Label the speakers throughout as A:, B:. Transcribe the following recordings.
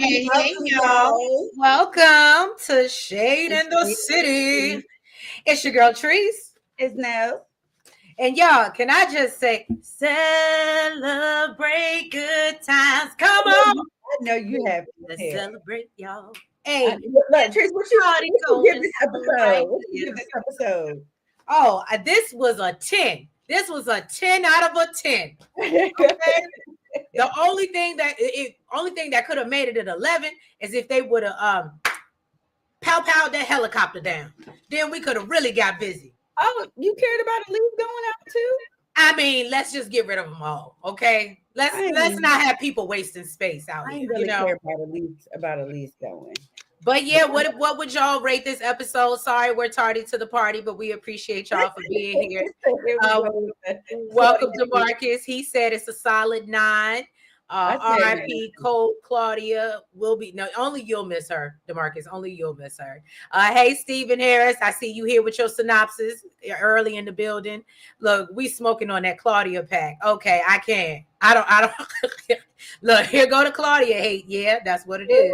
A: Hey, y'all. Welcome to Shade in the City. It's your girl, Trees.
B: It's no.
A: And y'all, can I just say, celebrate good times. Come on.
B: I know you have.
A: Let's celebrate, y'all. Hey,
B: Trace, what you give this episode? What you give this episode?
A: Oh, this was a 10. This was a 10 out of a 10. Okay? The only thing that could have made it an 11 is if they would have pow-powed that helicopter down. Then we could have really got busy.
B: Oh, you cared about Elise going out too?
A: I mean, let's just get rid of them all, okay? Let's not have people wasting space out here.
B: I really care about Elise going.
A: But yeah, what would y'all rate this episode? Sorry, we're tardy to the party, but we appreciate y'all for being here. Welcome to Marcus. He said it's a solid 9. RIP Claudia will be only you'll miss her, DeMarcus. Only you'll miss her. Hey, Stephen Harris, I see you here with your synopsis early in the building. Look, we smoking on that Claudia pack. Okay, I can't. I don't. Look, here go to Claudia hate. Yeah, that's what it is.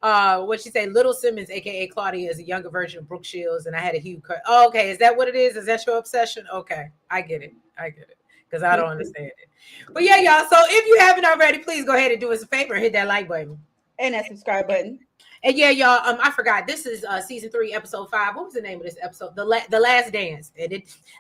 A: What she say? Little Simmons, aka Claudia, is a younger version of Brooke Shields, and I had a huge cut. Oh, okay, is that what it is? Is that your obsession? Okay, I get it. Because I don't understand it. But yeah, y'all. So if you haven't already, please go ahead and do us a favor and hit that like button
B: and that subscribe button.
A: And yeah, y'all. I forgot. This is season 3, episode 5. What was the name of this episode? The Last Dance.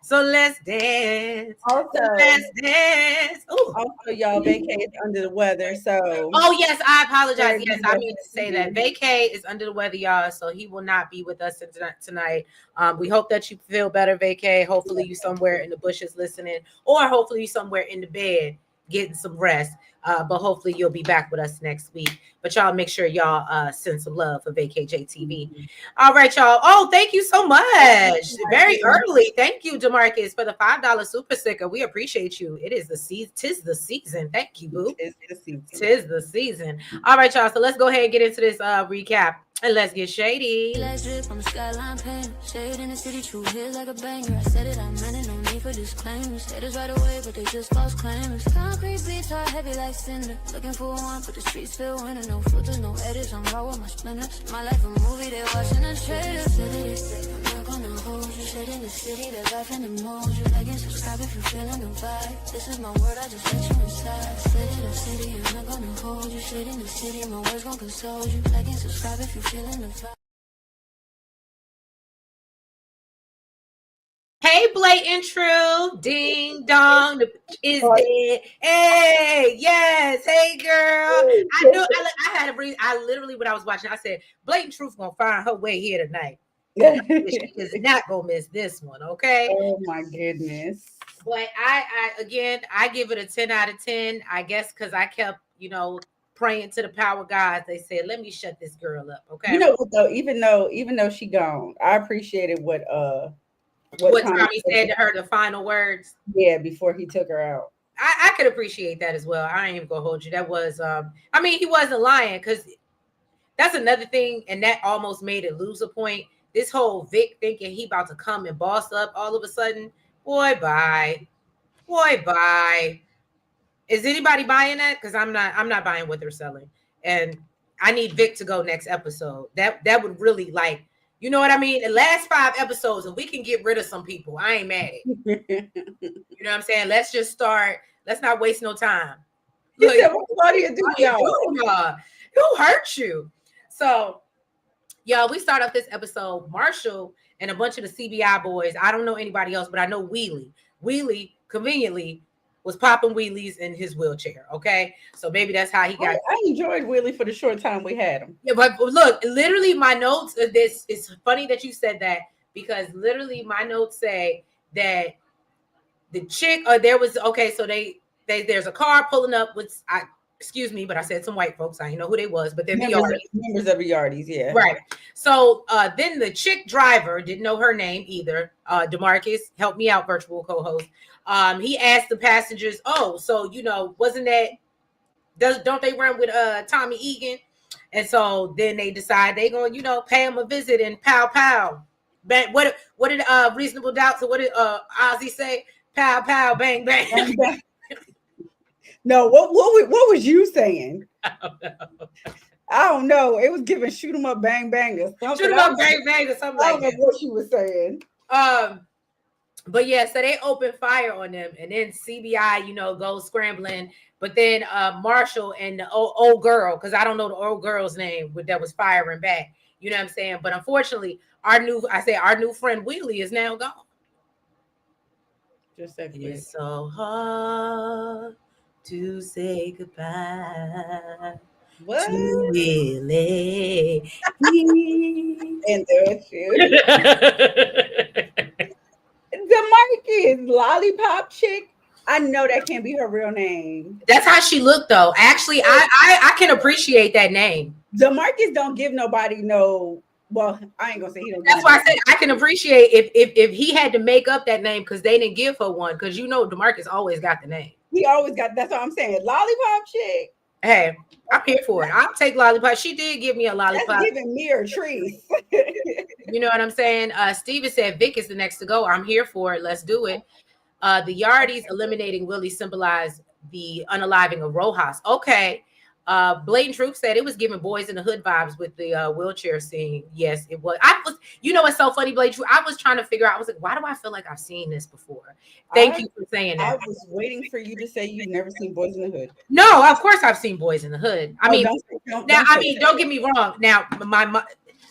A: So let's dance.
B: Also,
A: let's dance. Ooh.
B: Also, y'all, Vacay is under the weather. So.
A: Oh yes, I apologize. Yes, I mean to say that Vacay is under the weather, y'all. So he will not be with us tonight. We hope that you feel better, Vacay. Hopefully, you somewhere in the bushes listening, or hopefully you somewhere in the bed getting some rest. But hopefully you'll be back with us next week. But y'all make sure y'all send some love for VKJ TV. All right, y'all. Oh, thank you so much. Very early. Thank you, DeMarcus, for the $5 super sticker. We appreciate you. It is the season. 'Tis the season. Thank you, boo. Tis the season. All right, y'all. So let's go ahead and get into this recap. And let's get shady.
C: Lights drip on the skyline pane. Shade in the city, true hits like a banger. I said it, I meant it, no need for disclaimers. Haters right away, but they just false claimers. Concrete beats are heavy like cinder. Looking for one, but the streets feel winter. No filters, no edits, I'm raw with my splinters. My life a movie, they watching the trailers. I'm not gonna hold you. Shade in the city, there's life in the mold. You like and subscribe if you're feeling the vibe. This is my word, I just let you inside. Shade in the city, I'm not gonna hold you. Shade in the city, my words gon' console you. Like and subscribe if you feeling the vibe.
A: Hey, blatant true, ding dong, is it? Hey, yes, hey, girl. I knew I had a reason. I literally, when I was watching, I said, blatant truth gonna find her way here tonight. She is not gonna miss this one, okay?
B: Oh my goodness.
A: But I give it a 10 out of 10. I guess because I kept, praying to the power gods. They said, let me shut this girl up, okay?
B: You know what though? Even though she gone, I appreciated what
A: Tommy said to her, the final words.
B: Yeah, before he took her out.
A: I could appreciate that as well. I ain't even gonna hold you. That was I mean, he wasn't lying, because that's another thing, and that almost made it lose a point. This whole Vic thinking he about to come and boss up all of a sudden. Boy, bye. Is anybody buying that? Because I'm not buying what they're selling. And I need Vic to go next episode. That would really, like, you know what I mean? The last 5 episodes, and we can get rid of some people, I ain't mad at you. You know what I'm saying? Let's just start. Let's not waste no time.
B: Look, what Claudia do, y'all?
A: Who hurt you? So, y'all, we start off this episode. Marshall and a bunch of the CBI boys. I don't know anybody else, but I know Wheelie. Wheelie, conveniently, was popping wheelies in his wheelchair. Okay, so maybe that's how he got.
B: I enjoyed Wheelie for the short time we had him.
A: Yeah, but look, literally, my notes. This is funny that you said that, because literally my notes say that the chick, or there was so there's a car pulling up with excuse me, but I said some white folks. I didn't know who they was, but they're
B: members of the Yardies, yeah.
A: Right. So then the chick driver, didn't know her name either. DeMarcus, help me out, virtual co-host. He asked the passengers, so wasn't that, don't they run with Tommy Egan? And so then they decide they gonna, pay him a visit and pow pow. Bang. What did Reasonable Doubt? So what did Ozzy say? Pow pow bang bang. Bang, bang.
B: No, what was you saying?
A: I don't know.
B: I don't know. It was giving shoot 'em up, bang bang or something.
A: Shoot 'em up, bang bang or something
B: I
A: like
B: don't know
A: that.
B: what she was saying.
A: But yeah, so they open fire on them, and then CBI, goes scrambling. But then Marshall and the old girl, because I don't know the old girl's name, that was firing back. You know what I'm saying? But unfortunately, our new friend Wheelie is now gone.
B: Just that quick.
A: It's so hard to say goodbye.
B: What?
A: To Willie.
B: And there DeMarcus, lollipop chick. I know that can't be her real name.
A: That's how she looked, though. Actually, I can appreciate that name.
B: DeMarcus don't give nobody no. Well, I ain't gonna say he don't.
A: That's why I said I can appreciate if he had to make up that name because they didn't give her one, because DeMarcus always got the name.
B: He always got. That's what I'm saying. Lollipop chick.
A: Hey, I'm here for it. I'll take lollipop. She did give me a lollipop.
B: That's giving me a treat.
A: You know what I'm saying? Steven said Vic is the next to go. I'm here for it. Let's do it. The Yardies eliminating Willie symbolized the unaliving of Rojas. Okay. Blatant Truth said it was giving Boys in the Hood vibes with the wheelchair scene. Yes, it was. It's so funny, Blatant Truth. I was trying to figure out, I was like, why do I feel like I've seen this before? Thank you for saying that.
B: I was waiting for you to say you've never seen Boys in the Hood.
A: No, of course I've seen Boys in the Hood. Don't get me wrong. Now,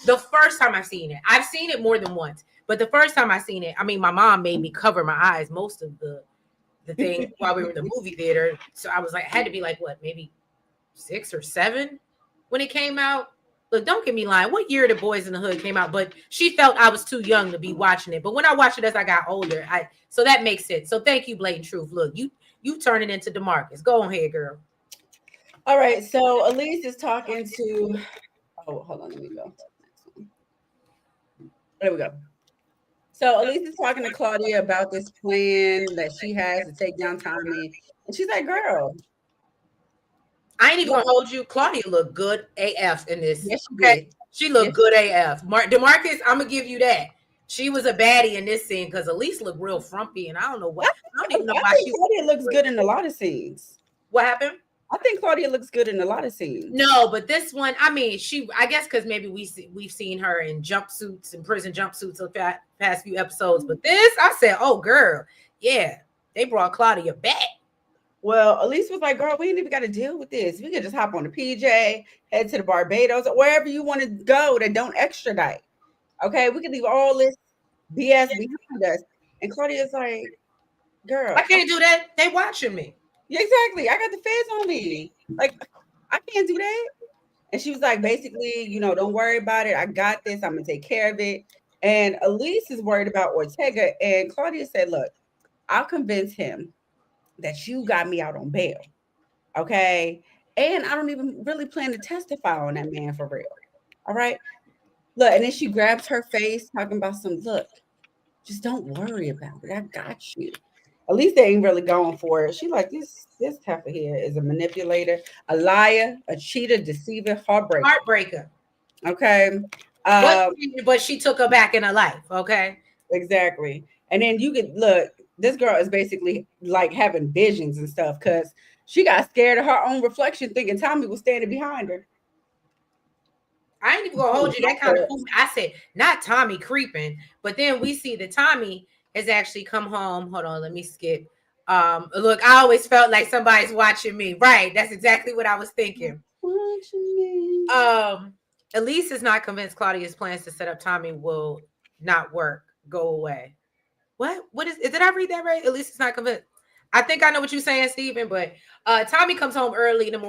A: the first time I've seen it more than once. But the first time I seen it, my mom made me cover my eyes most of the thing while we were in the movie theater. So I was like, I had to be like, what, maybe 6 or 7 when it came out. Look, don't get me lying. What year did Boys in the Hood came out? But she felt I was too young to be watching it. But when I watched it as I got older, so that makes sense. So thank you, Blatant Truth. Look, you turn it into DeMarcus. Go on here, girl.
B: All right. So Elise is talking to. Oh, hold on. Let me go. There we go. So Elise is talking to Claudia about this plan that she has to take down Tommy, and she's like, "Girl,
A: I ain't even gonna hold you. Claudia looked good AF in this.
B: Yes, she did.
A: She looked good AF. DeMarcus, I'm gonna give you that. She was a baddie in this scene because Elise looked real frumpy, and I don't know why. I don't even know why
B: Claudia looks good in a lot of scenes.
A: What happened?
B: I think Claudia looks good in a lot of scenes.
A: No, but this one, I guess because maybe we've seen her in jumpsuits and prison jumpsuits the past few episodes. But this, I said, oh girl, yeah, they brought Claudia back.
B: Well, Elise was like, girl, we ain't even got to deal with this. We could just hop on the PJ, head to the Barbados, or wherever you want to go that don't extradite. Okay, we can leave all this BS behind us. And Claudia's like, girl,
A: I can't do that. They watching me.
B: Yeah, exactly. I got the feds on me. Like, I can't do that. And she was like, basically, don't worry about it. I got this. I'm going to take care of it. And Elise is worried about Ortega. And Claudia said, look, I'll convince him that you got me out on bail. Okay. And I don't even really plan to testify on that man for real. All right. Look, and then she grabs her face talking about look, just don't worry about it. I got you. At least they ain't really going for it. She like, this heifer here is a manipulator, a liar, a cheater, deceiver, heartbreaker. Okay.
A: But she took her back in her life. Okay.
B: Exactly. And then you could look, this girl is basically like having visions and stuff because she got scared of her own reflection thinking Tommy was standing behind her.
A: I ain't even gonna hold you that kind of food. I said, not Tommy creeping, but then we see that Tommy has actually come home. Hold on, let me skip. Look, I always felt like somebody's watching me. Right, that's exactly what I was thinking.
B: Watching me.
A: Elise is not convinced Claudia's plans to set up Tommy will not work. Go away. What is did I read that right? Elise is not convinced. I think I know what you're saying, Stephen, but Tommy comes home early in the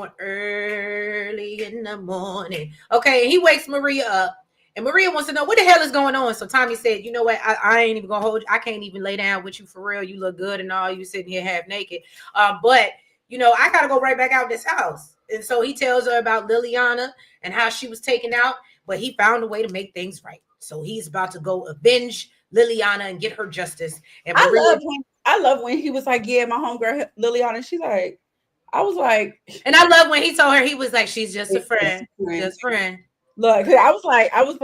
A: morning. Okay, and he wakes Maria up. And Maria wants to know what the hell is going on. So Tommy said, you know what? I ain't even gonna hold you. I can't even lay down with you for real. You look good and all. You sitting here half naked. But I gotta go right back out this house. And so he tells her about Liliana and how she was taken out, but he found a way to make things right. So he's about to go avenge Liliana and get her justice. And Maria,
B: I love when he was like, yeah, my homegirl Liliana. She's like, I was like,
A: and I love when he told her, he was like, she's just a friend. Just friend.
B: Look, I was like, I would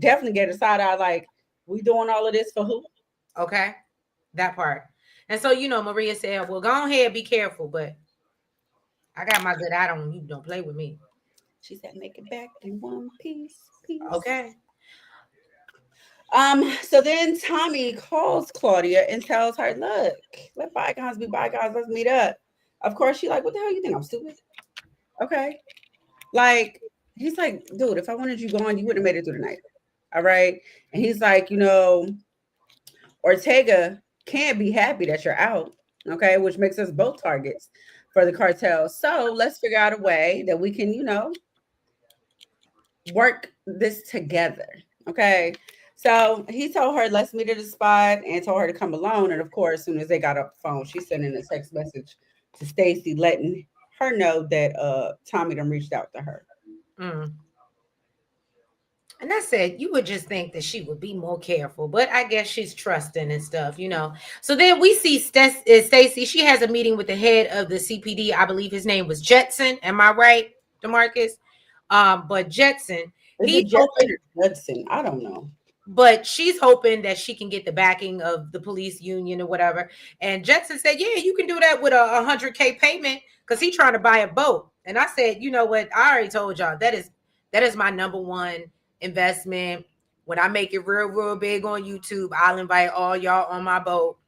B: definitely get a side eye. Like, we doing all of this for who?
A: Okay, that part. And so Maria said, "Well, go ahead, be careful, but I got my good eye on you. Don't play with me."
B: She said, make it back in one piece.
A: Okay.
B: So then Tommy calls Claudia and tells her, look, let bygones be bygones. Let's meet up. Of course, she like, what the hell you think? I'm stupid. Okay. Like, he's like, dude, if I wanted you gone, you would have made it through the night. All right. And he's like, Ortega can't be happy that you're out. Okay. Which makes us both targets for the cartel. So let's figure out a way that we can, work this together. Okay. So he told her, let's meet at the spot and told her to come alone. And of course, as soon as they got off the phone, she sent in a text message to Stacy, letting her know that Tommy done reached out to her.
A: Mm. And I said, you would just think that she would be more careful, but I guess she's trusting and stuff, So then we see Stacy. She has a meeting with the head of the CPD. I believe his name was Jetson. Am I right, DeMarcus? But Jetson,
B: Is it Jetson or Judson? I don't know.
A: But she's hoping that she can get the backing of the police union or whatever. And Jetson said, yeah, you can do that with a 100K payment because he's trying to buy a boat. And I said, you know what? I already told y'all that is my number one investment. When I make it real, real big on YouTube, I'll invite all y'all on my boat.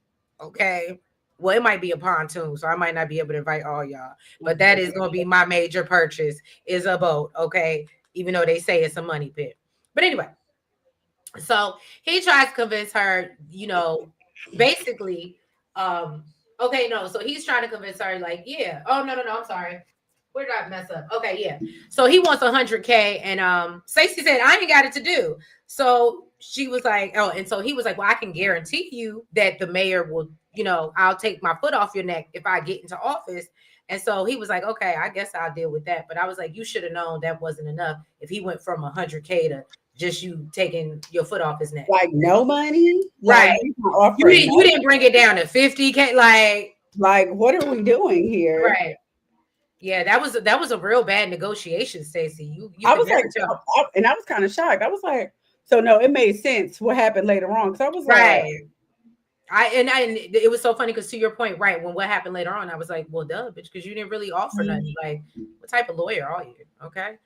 A: Okay. Well, it might be a pontoon, so I might not be able to invite all y'all. But that is going to be my major purchase is a boat. Okay. Even though they say it's a money pit. But anyway. So he tries to convince her, basically, okay, no. So he's trying to convince her, like, yeah. Oh, no, I'm sorry. Where did I mess up? Okay, yeah. So he wants 100K, and Stacey said, I ain't got it to do. So she was like, oh, and so he was like, well, I can guarantee you that the mayor will, I'll take my foot off your neck if I get into office. And so he was like, okay, I guess I'll deal with that. But I was like, you should have known that wasn't enough if he went from 100K to just you taking your foot off his neck.
B: Like no money?
A: Right. You didn't bring it down to 50K.
B: Like what are we doing here?
A: Right. Yeah, that was a real bad negotiation, Stacey. You
B: I was like, and I was kind of shocked. I was like, so no, it made sense what happened later on. Because I was
A: like, and it was so funny because to your point, right, when what happened later on, I was like, well, duh, bitch, because you didn't really offer nothing. Like, what type of lawyer are you? Okay.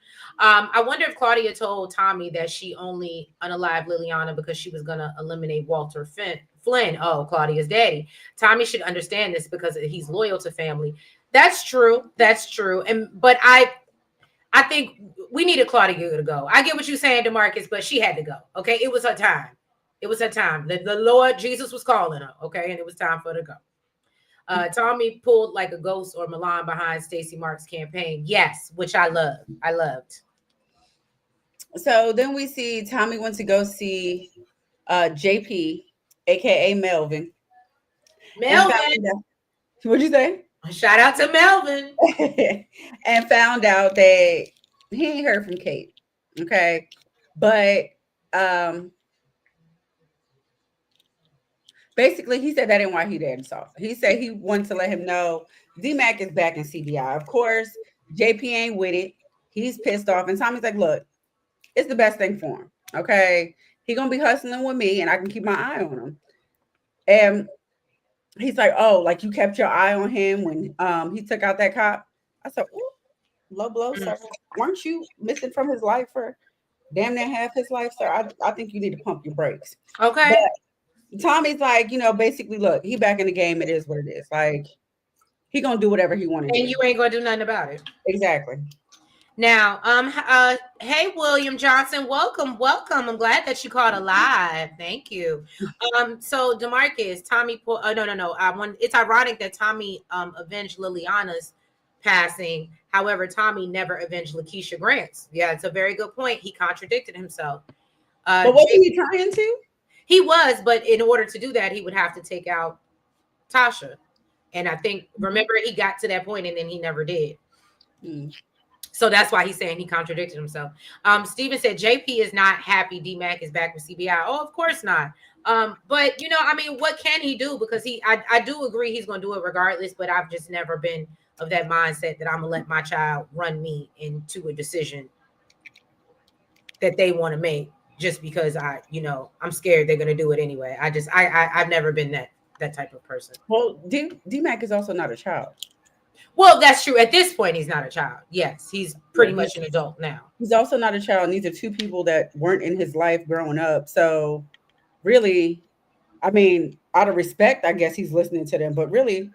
A: I wonder if Claudia told Tommy that she only unalived Liliana because she was gonna eliminate Walter Flynn. Oh, Claudia's daddy. Tommy should understand this because he's loyal to family. That's true. But I think we needed Claudia to go. I get what you're saying, DeMarcus, but she had to go. Okay, it was her time. The Lord Jesus was calling her. Okay, and it was time for her to go. Tommy pulled like a ghost or Milan behind Stacey Marks' campaign. Yes, which I loved.
B: So then we see Tommy went to go see JP, aka Melvin. What'd you say?
A: Shout out to Melvin.
B: And found out that he ain't heard from Kate. Okay. But basically he said that ain't why he there himself. He said he wanted to let him know D-Mac is back in CBI. Of course, JP ain't with it. He's pissed off. And Tommy's like, look, it's the best thing for him. Okay. He gonna be hustling with me and I can keep my eye on him. And he's like, oh, like you kept your eye on him when he took out that cop. I said, ooh, low blow, sir. Weren't you missing from his life for damn near half his life, sir? I think you need to pump your brakes.
A: Okay.
B: But Tommy's like, basically, look, he back in the game. It is what it is. Like, he gonna do whatever he wanted to do.
A: And you ain't gonna do nothing about it.
B: Exactly.
A: Now, hey, William Johnson, welcome. I'm glad that you called alive. Thank you. So DeMarcus, Tommy, no. It's ironic that Tommy avenged Liliana's passing. However, Tommy never avenged Lakeisha Grant's. Yeah, it's a very good point. He contradicted himself.
B: But wasn't he trying to?
A: He was, but in order to do that, he would have to take out Tasha. And I think, remember, he got to that point and then he never did. So that's why he's saying he contradicted himself. Steven said JP is not happy D-Mac is back with CBI. Oh, of course not. But what can he do? Because I do agree he's going to do it regardless, but I've just never been of that mindset that I'm going to let my child run me into a decision that they want to make just because I'm scared they're going to do it anyway. I've never been that type of person.
B: Well, D-Mac is also not a child.
A: Well, that's true. At this point, he's not a child. Yes, he's pretty much an adult now.
B: He's also not a child. And these are two people that weren't in his life growing up. So really, I mean, out of respect, I guess he's listening to them, but really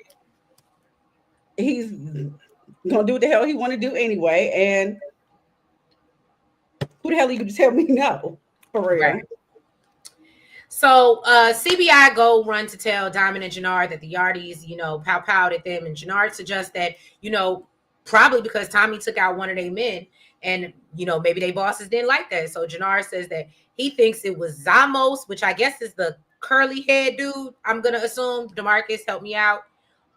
B: he's gonna do what the hell he want to do anyway. And who the hell are you to tell me no? For real. Right.
A: So CBI go run to tell Diamond and Jannard that the Yardies, pow-powed at them. And Jannard suggests that, probably because Tommy took out one of their men and, maybe their bosses didn't like that. So Jannard says that he thinks it was Zamos, which I guess is the curly head dude. I'm going to assume. DeMarcus, help me out.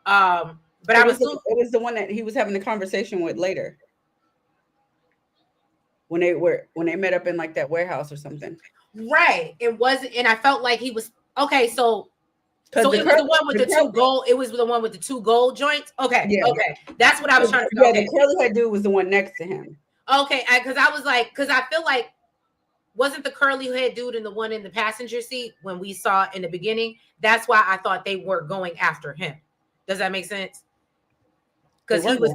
A: But
B: it was the one that he was having the conversation with later. When they met up in like that warehouse or something.
A: Right. It wasn't, and I felt like he was okay. So it was the one with the two gold. It was the one with the two gold joints. Okay. Yeah. Okay. That's what I was trying to figure out.
B: Yeah, the curly head dude was the one next to him.
A: Okay. Because I feel like wasn't the curly head dude in the one in the passenger seat when we saw in the beginning? That's why I thought they were going after him. Does that make sense? Because he was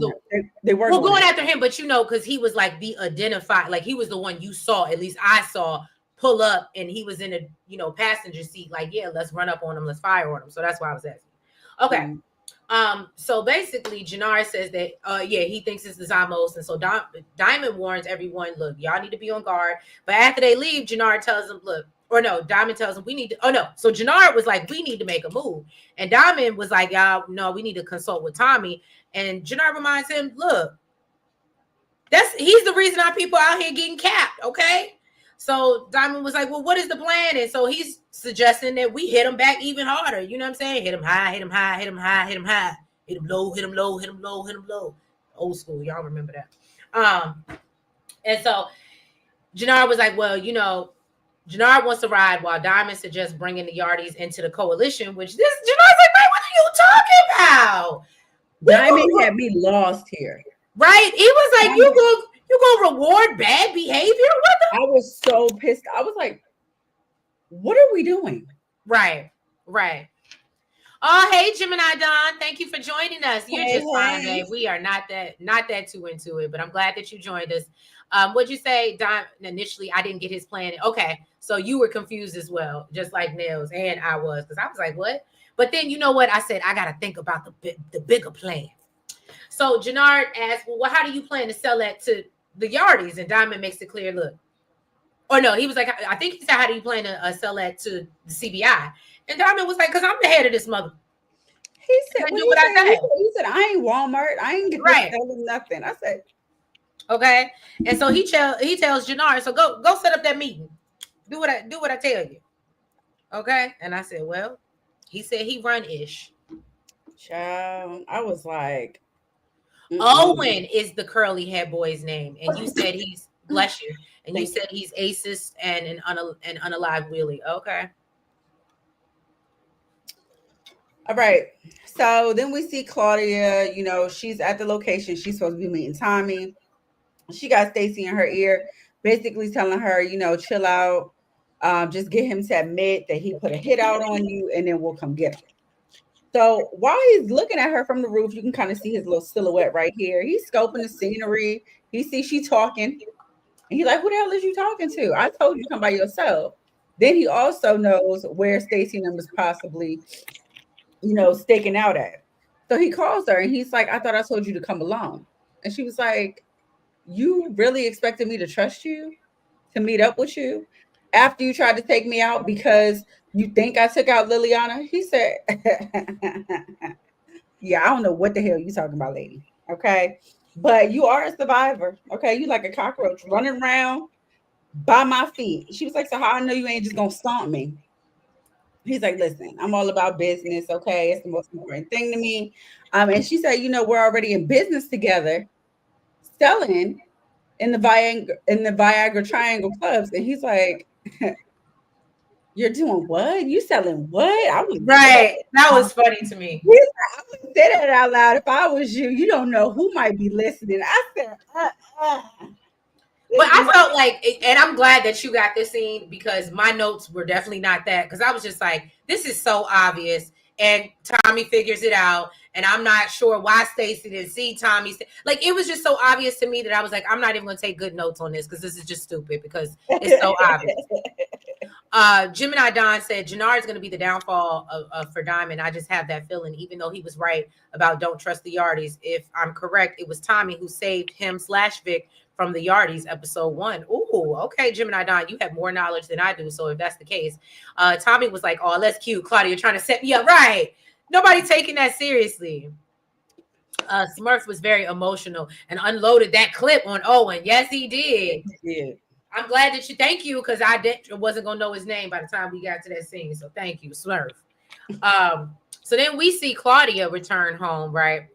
A: they were going after him, but because he was like the identified, like he was the one you saw, at least I saw, pull up, and he was in a passenger seat, like, yeah, let's run up on him, let's fire on him. So that's why I was asking. Okay. So basically Jannard says that he thinks it's the Zamos, and so Diamond warns everyone, look, y'all need to be on guard. But after they leave, Jannard tells them, Diamond tells him we need to, so Jannard was like, we need to make a move. And Diamond was like, no, we need to consult with Tommy. And Jannard reminds him, look, he's the reason our people out here getting capped, okay? So Diamond was like, well, what is the plan? And so he's suggesting that we hit him back even harder. You know what I'm saying? Hit him high, hit him high, hit him high, hit him high, hit him low, hit him low, hit him low, hit him low. Old school, y'all remember that. And so Jannard was like, well, Jannard wants to ride while Diamond suggests bringing the Yardies into the coalition, which this Jannard's like, man, what are you talking about?
B: Diamond had me lost here.
A: Right? He was like, you gonna reward bad behavior?
B: I was so pissed. I was like, what are we doing?
A: Right. Oh, hey, Gemini Don. Thank you for joining us. You're just fine, babe. We are not that too into it, but I'm glad that you joined us. What'd you say, Don? Initially, I didn't get his plan. Okay, so you were confused as well, just like Nels, and I was, because I was like, what? But then you know what? I said, I got to think about the bigger plan. So Jannard asked, well, how do you plan to sell that to the Yardies? And Diamond makes it clear, look. Or no, he was like, I think he said, how do you plan to sell that to the CBI? And Diamond was like, because I'm the head of this mother.
B: He said, he said, I ain't Walmart. I ain't getting selling nothing. I said,
A: okay. And so he tells Jannard, so go set up that meeting. Do what I tell you. Okay. And I said, well, he said he run ish.
B: Child, I was like,
A: Owen is the curly head boy's name, and you said he's bless you, and you said he's aces and an unalive wheelie. Okay.
B: All right. So then we see Claudia. She's at the location. She's supposed to be meeting Tommy. She got Stacy in her ear, basically telling her, chill out. Just get him to admit that he put a hit out on you, and then we'll come get him. So while he's looking at her from the roof, you can kind of see his little silhouette right here. He's scoping the scenery. He sees she talking. And he's like, who the hell is you talking to? I told you to come by yourself. Then he also knows where Stacy and them was possibly, staking out at. So he calls her and he's like, I thought I told you to come alone. And she was like, you really expected me to trust you, to meet up with you after you tried to take me out because you think I took out Liliana? He said, yeah, I don't know what the hell you talking about, lady. Okay. But you are a survivor. Okay. You like a cockroach running around by my feet. She was like, so how I know you ain't just going to stomp me? He's like, listen, I'm all about business. Okay. It's the most important thing to me. And she said, we're already in business together selling in the Viagra Triangle clubs. And he's like, you're doing what? You selling what? I was
A: right. That was funny to me.
B: I wouldn't say that out loud if I was you. You don't know who might be listening. I said,
A: But I felt like, and I'm glad that you got this scene because my notes were definitely not that. Because I was just like, this is so obvious. And Tommy figures it out. And I'm not sure why Stacey didn't see Tommy. Like, it was just so obvious to me that I was like, I'm not even going to take good notes on this because this is just stupid because it's so obvious. Gemini Don said Jannard is going to be the downfall for Diamond. I just have that feeling, even though he was right about don't trust the Yardies. If I'm correct, it was Tommy who saved him/Vic from the Yardies episode 1. Ooh, okay, Gemini Don, you have more knowledge than I do. So if that's the case, Tommy was like, oh, that's cute. Claudia trying to set me up. Right. Nobody taking that seriously. Smurf was very emotional and unloaded that clip on Owen. Yes, he did.
B: Yeah.
A: I'm glad that you, thank you, because I wasn't gonna know his name by the time we got to that scene. So thank you, Smurf. So then we see Claudia return home, right?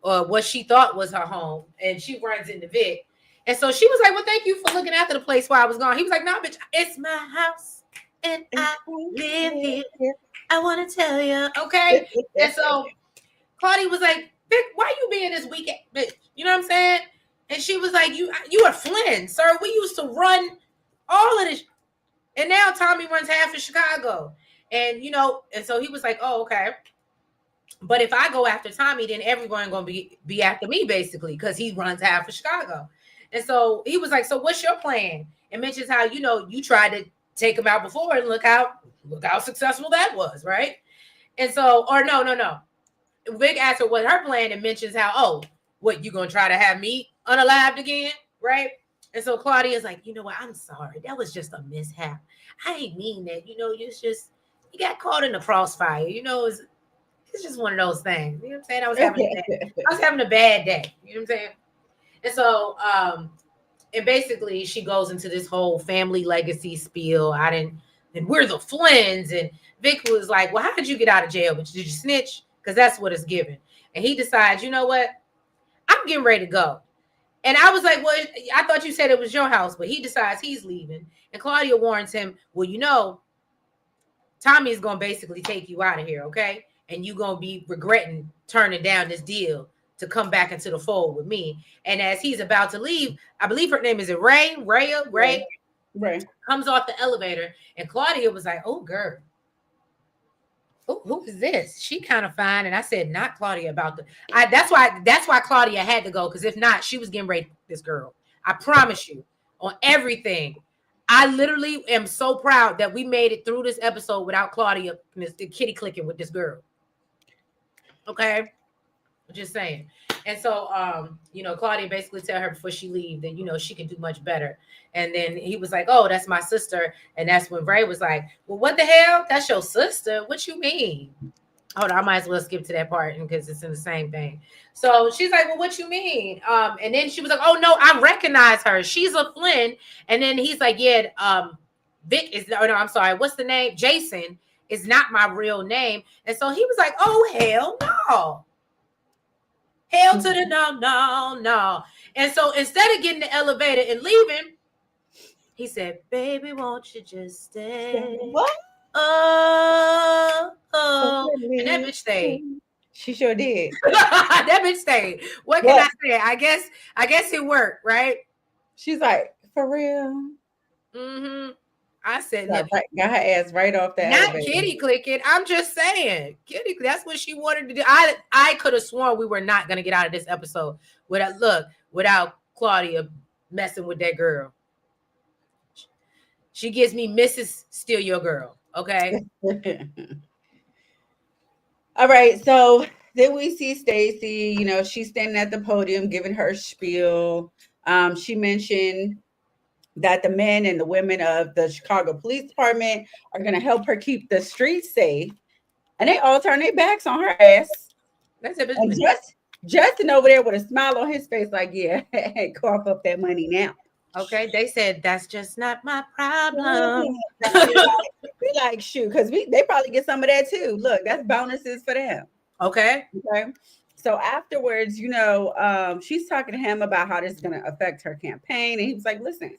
A: Or what she thought was her home, and she runs into Vic. And so she was like, well, thank you for looking after the place while I was gone. He was like, nah, bitch, it's my house and I live here. I want to tell you, okay? And so Claudia was like, Vic, why you being this weekend, bitch? You know what I'm saying? And she was like, you are Flynn, sir. We used to run all of this. And now Tommy runs half of Chicago. And, and so he was like, oh, okay. But if I go after Tommy, then everyone going to be after me, basically, because he runs half of Chicago. And so he was like, so what's your plan? And mentions how, you tried to take him out before and look how successful that was, right? And so, or no. Vic asked her what her plan and mentions how, oh, what, you going to try to have me unalived again, right? And so Claudia's like, you know what? I'm sorry. That was just a mishap. I ain't mean that. You got caught in the crossfire. It's just one of those things. You know what I'm saying? I was having a bad day. You know what I'm saying? And so, and basically she goes into this whole family legacy spiel. And we're the Flynns. And Vic was like, well, how did you get out of jail? But did you snitch? Because that's what it's given. And he decides, you know what? I'm getting ready to go. And I was like, well, I thought you said it was your house, but he decides he's leaving. And Claudia warns him, well, Tommy's going to basically take you out of here, okay? And you're going to be regretting turning down this deal to come back into the fold with me. And as he's about to leave, I believe her name is Ray, comes off the elevator. And Claudia was like, oh, girl. Who is this? She kind of fine. And I said, not Claudia that's why Claudia had to go. Because if not, she was getting ready for this girl. I promise you on everything. I literally am so proud that we made it through this episode without Claudia kitty clicking with this girl. Okay. Just saying. And so, Claudia basically tell her before she leave that, she can do much better. And then he was like, oh, that's my sister. And that's when Ray was like, well, what the hell? That's your sister? What you mean? Hold on, I might as well skip to that part because it's in the same thing. So she's like, well, what you mean? And then she was like, oh, no, I recognize her. She's a Flynn. And then he's like, yeah, Vic is, no, I'm sorry. What's the name? Jason is not my real name. And so he was like, oh, hell no. Hell to the no. And so instead of getting the elevator and leaving, he said, baby, won't you just stay?
B: What?
A: Oh. And that bitch stayed.
B: She sure did.
A: That bitch stayed. What can I say? I guess it worked, right?
B: She's like, for real?
A: Mm-hmm. I said,
B: got her ass right off that.
A: Not elevator. Kitty clicking. I'm just saying, kitty. That's what she wanted to do. I could have sworn we were not gonna get out of this episode without Claudia messing with that girl. She gives me Mrs. Steal Your Girl. Okay.
B: All right. So then we see Stacey. She's standing at the podium giving her spiel. She mentioned that the men and the women of the Chicago Police Department are going to help her keep the streets safe. And they all turn their backs on her ass.
A: That's it.
B: And Justin over there with a smile on his face like, yeah, cough up that money now.
A: Okay. They said, that's just not my problem.
B: We like, shoot, because they probably get some of that too. Look, that's bonuses for them.
A: Okay.
B: So afterwards, she's talking to him about how this is going to affect her campaign. And he was like, listen,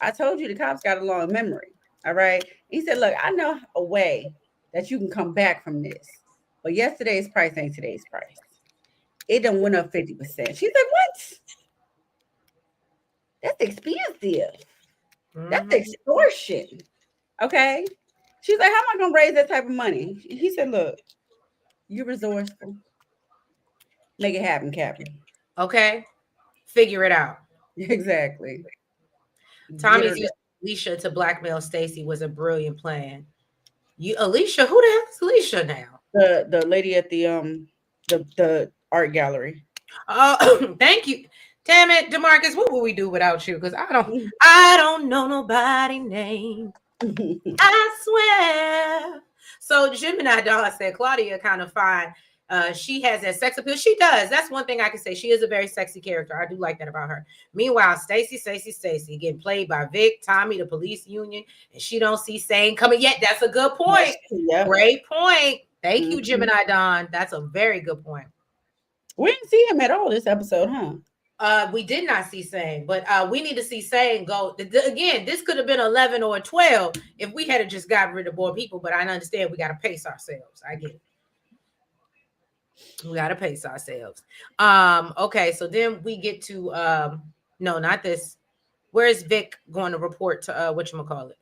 B: I told you the cops got a long memory. All right. He said, look, I know a way that you can come back from this. But yesterday's price ain't today's price. It done went up 50%. She's like, what? That's expensive. Mm-hmm. That's extortion. Okay. She's like, how am I going to raise that type of money? He said, look, You're resourceful. Make it happen, Captain.
A: Okay, figure it out.
B: Exactly. Get her
A: Tommy's using Alicia to blackmail Stacy was a brilliant plan. You, Alicia, who the hell is Alicia now?
B: the lady at the art gallery.
A: Thank you. Damn it, Demarcus, what would we do without you? Because I don't know nobody name. I swear. So Gemini Doll said Claudia kind of fine. She has that sex appeal. She does. That's one thing I can say. She is a very sexy character. I do like that about her. Meanwhile, Stacy getting played by Vic, Tommy, the police union, and she don't see Sane coming yet. That's a good point. Yep. Great point. Thank you, Gemini Don. That's a very good point.
B: We didn't see him at all this episode, huh?
A: We did not see Sane, but we need to see Sane go. Again, this could have been 11 or 12 if we had just gotten rid of more people, but I understand we got to pace ourselves. I get it. We got to pace ourselves. Okay, so then we get to, no, not this. Where is Vic going to report to whatchamacallit?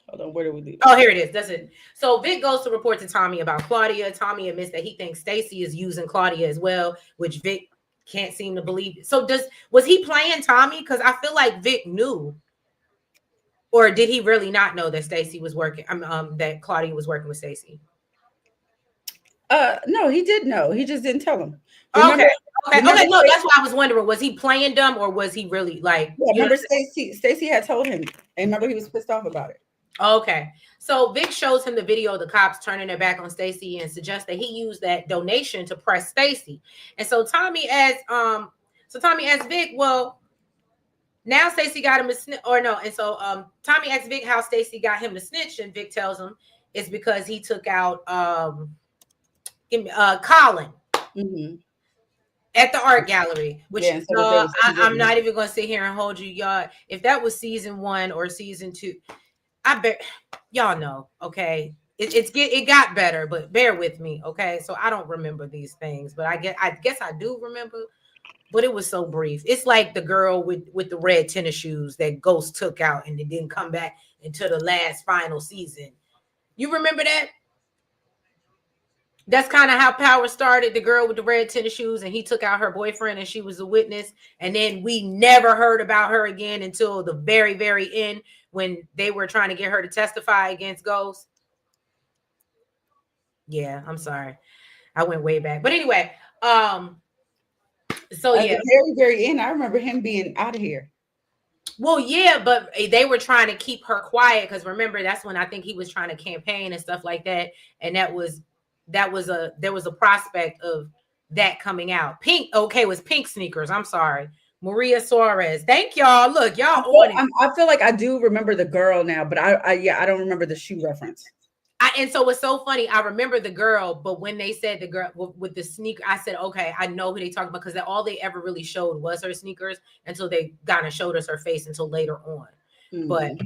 B: Hold on, where do we do?
A: Oh, here it is. That's it. So Vic goes to report to Tommy about Claudia. Tommy admits that he thinks Stacy is using Claudia as well, which Vic can't seem to believe it. So was he playing Tommy? Because I feel like Vic knew, or did he really not know that Stacy was working? That Claudia was working with Stacy.
B: No, he did know. He just didn't tell him.
A: Remember, okay. No, that's why I was wondering: was he playing dumb, or was he really like?
B: Yeah, remember Stacy had told him, and remember he was pissed off about it.
A: Okay, so Vic shows him the video of the cops turning their back on Stacy and suggests that he used that donation to press Stacy. And so Tommy asks Vic, well, now Stacy got him a snitch, or no? And so Tommy asks Vic how Stacy got him to snitch, and Vic tells him it's because he took out Colin at the art gallery. Which I'm not even going to sit here and hold you, y'all. If that was season 1 or season 2. I bet y'all know, okay. It got better, but bear with me, okay. So I don't remember these things, but I guess I do remember. But it was so brief. It's like the girl with the red tennis shoes that Ghost took out and it didn't come back until the last final season. You remember that? That's kind of how Power started. The girl with the red tennis shoes, and he took out her boyfriend, and she was a witness. And then we never heard about her again until the very, very end when they were trying to get her to testify against Ghost. Yeah, I'm sorry. I went way back. But anyway, so yeah.
B: At the very, very end, I remember him being out of here.
A: Well, yeah, but they were trying to keep her quiet because remember, that's when I think he was trying to campaign and stuff like that. And there was a prospect of that coming out. Pink, okay, it was Pink Sneakers. I'm sorry. Maria Suarez. Thank y'all. Look, y'all on it.
B: I feel like I do remember the girl now, but I don't remember the shoe reference.
A: And so it's so funny. I remember the girl, but when they said the girl with the sneaker, I said, okay, I know who they talking about because all they ever really showed was her sneakers until they kind of showed us her face until later on. But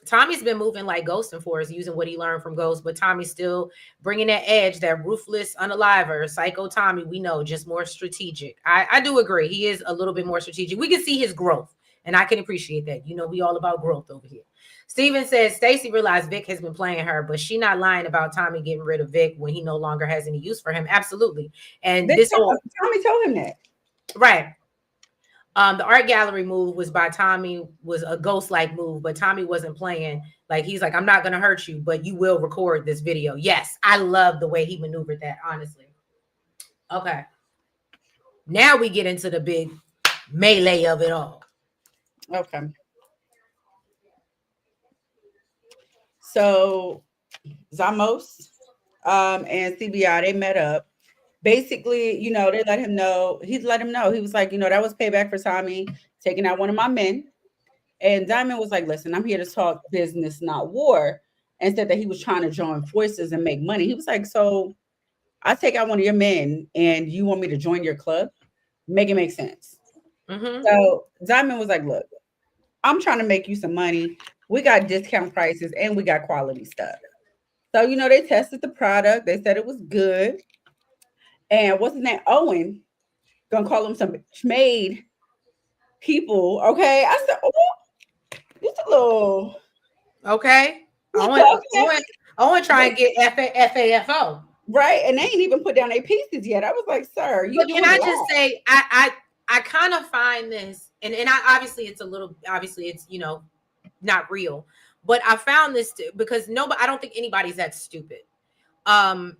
A: Tommy's been moving like Ghost and Forrest, using what he learned from Ghost, but Tommy's still bringing that edge, that ruthless unaliver, psycho Tommy. We know, just more strategic. I do agree. He is a little bit more strategic. We can see his growth, and I can appreciate that. You know, we all about growth over here. Steven says Stacy realized Vic has been playing her, but she not lying about Tommy getting rid of Vic when he no longer has any use for him. Absolutely. And
B: Tommy told him that.
A: Right. The art gallery move was by Tommy, was a Ghost-like move, but Tommy wasn't playing. Like, he's like, I'm not going to hurt you, but you will record this video. Yes, I love the way he maneuvered that, honestly. Okay. Now we get into the big melee of it all.
B: Okay. So, Zamos and CBI, they met up. Basically, you know, they let him know. He let him know. He was like, you know, that was payback for Tommy taking out one of my men. And Diamond was like, listen, I'm here to talk business, not war. And said that he was trying to join forces and make money. He was like, so I take out one of your men and you want me to join your club? Make it make sense. So Diamond was like, look, I'm trying to make you some money. We got discount prices and we got quality stuff. So, you know, they tested the product. They said it was good. And what's his name? Owen, gonna call him some schmade people. Okay. I said, oh, it's a little.
A: Okay. I want to try and get FAFO.
B: Right, and they ain't even put down their pieces yet. I was like, sir, you
A: But
B: doing
A: can I
B: a
A: just
B: lot.
A: say, I kind of find this, and I obviously it's a little, obviously it's not real, but I found this because nobody, I don't think anybody's that stupid. And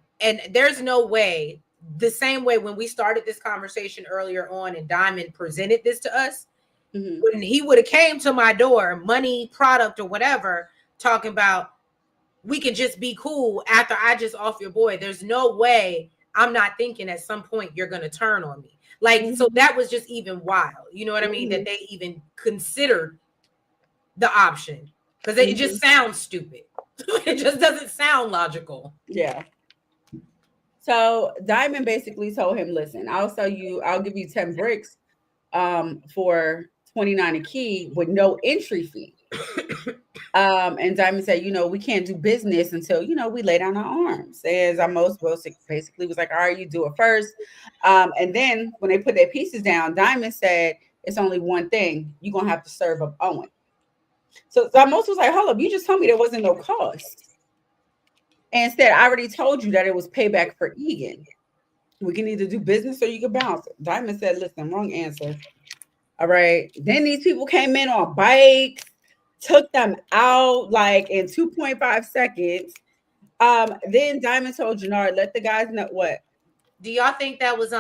A: there's no way, the same way when we started this conversation earlier on, and Diamond presented this to us, when he would have came to my door, money, product, or whatever, talking about we can just be cool after I just off your boy. There's no way I'm not thinking at some point you're gonna turn on me. Like, so that was just even wild. You know what I mean? That they even considered the option, because it just sounds stupid. It just doesn't sound logical.
B: Yeah. So Diamond basically told him, listen, I'll give you 10 bricks for 29 a key with no entry fee. And Diamond said, we can't do business until, we lay down our arms. And Zamos basically was like, all right, you do it first. And then when they put their pieces down, Diamond said, it's only one thing. You're going to have to serve up Owen. So Zamos was like, hold up, you just told me there wasn't no cost. And said, I already told you that it was payback for Egan. We can either do business or you can bounce it. Diamond said, listen, wrong answer. All right. Then these people came in on bikes, took them out like in 2.5 seconds. Then Diamond told Jannard, let the guys know what.
A: Do y'all think that was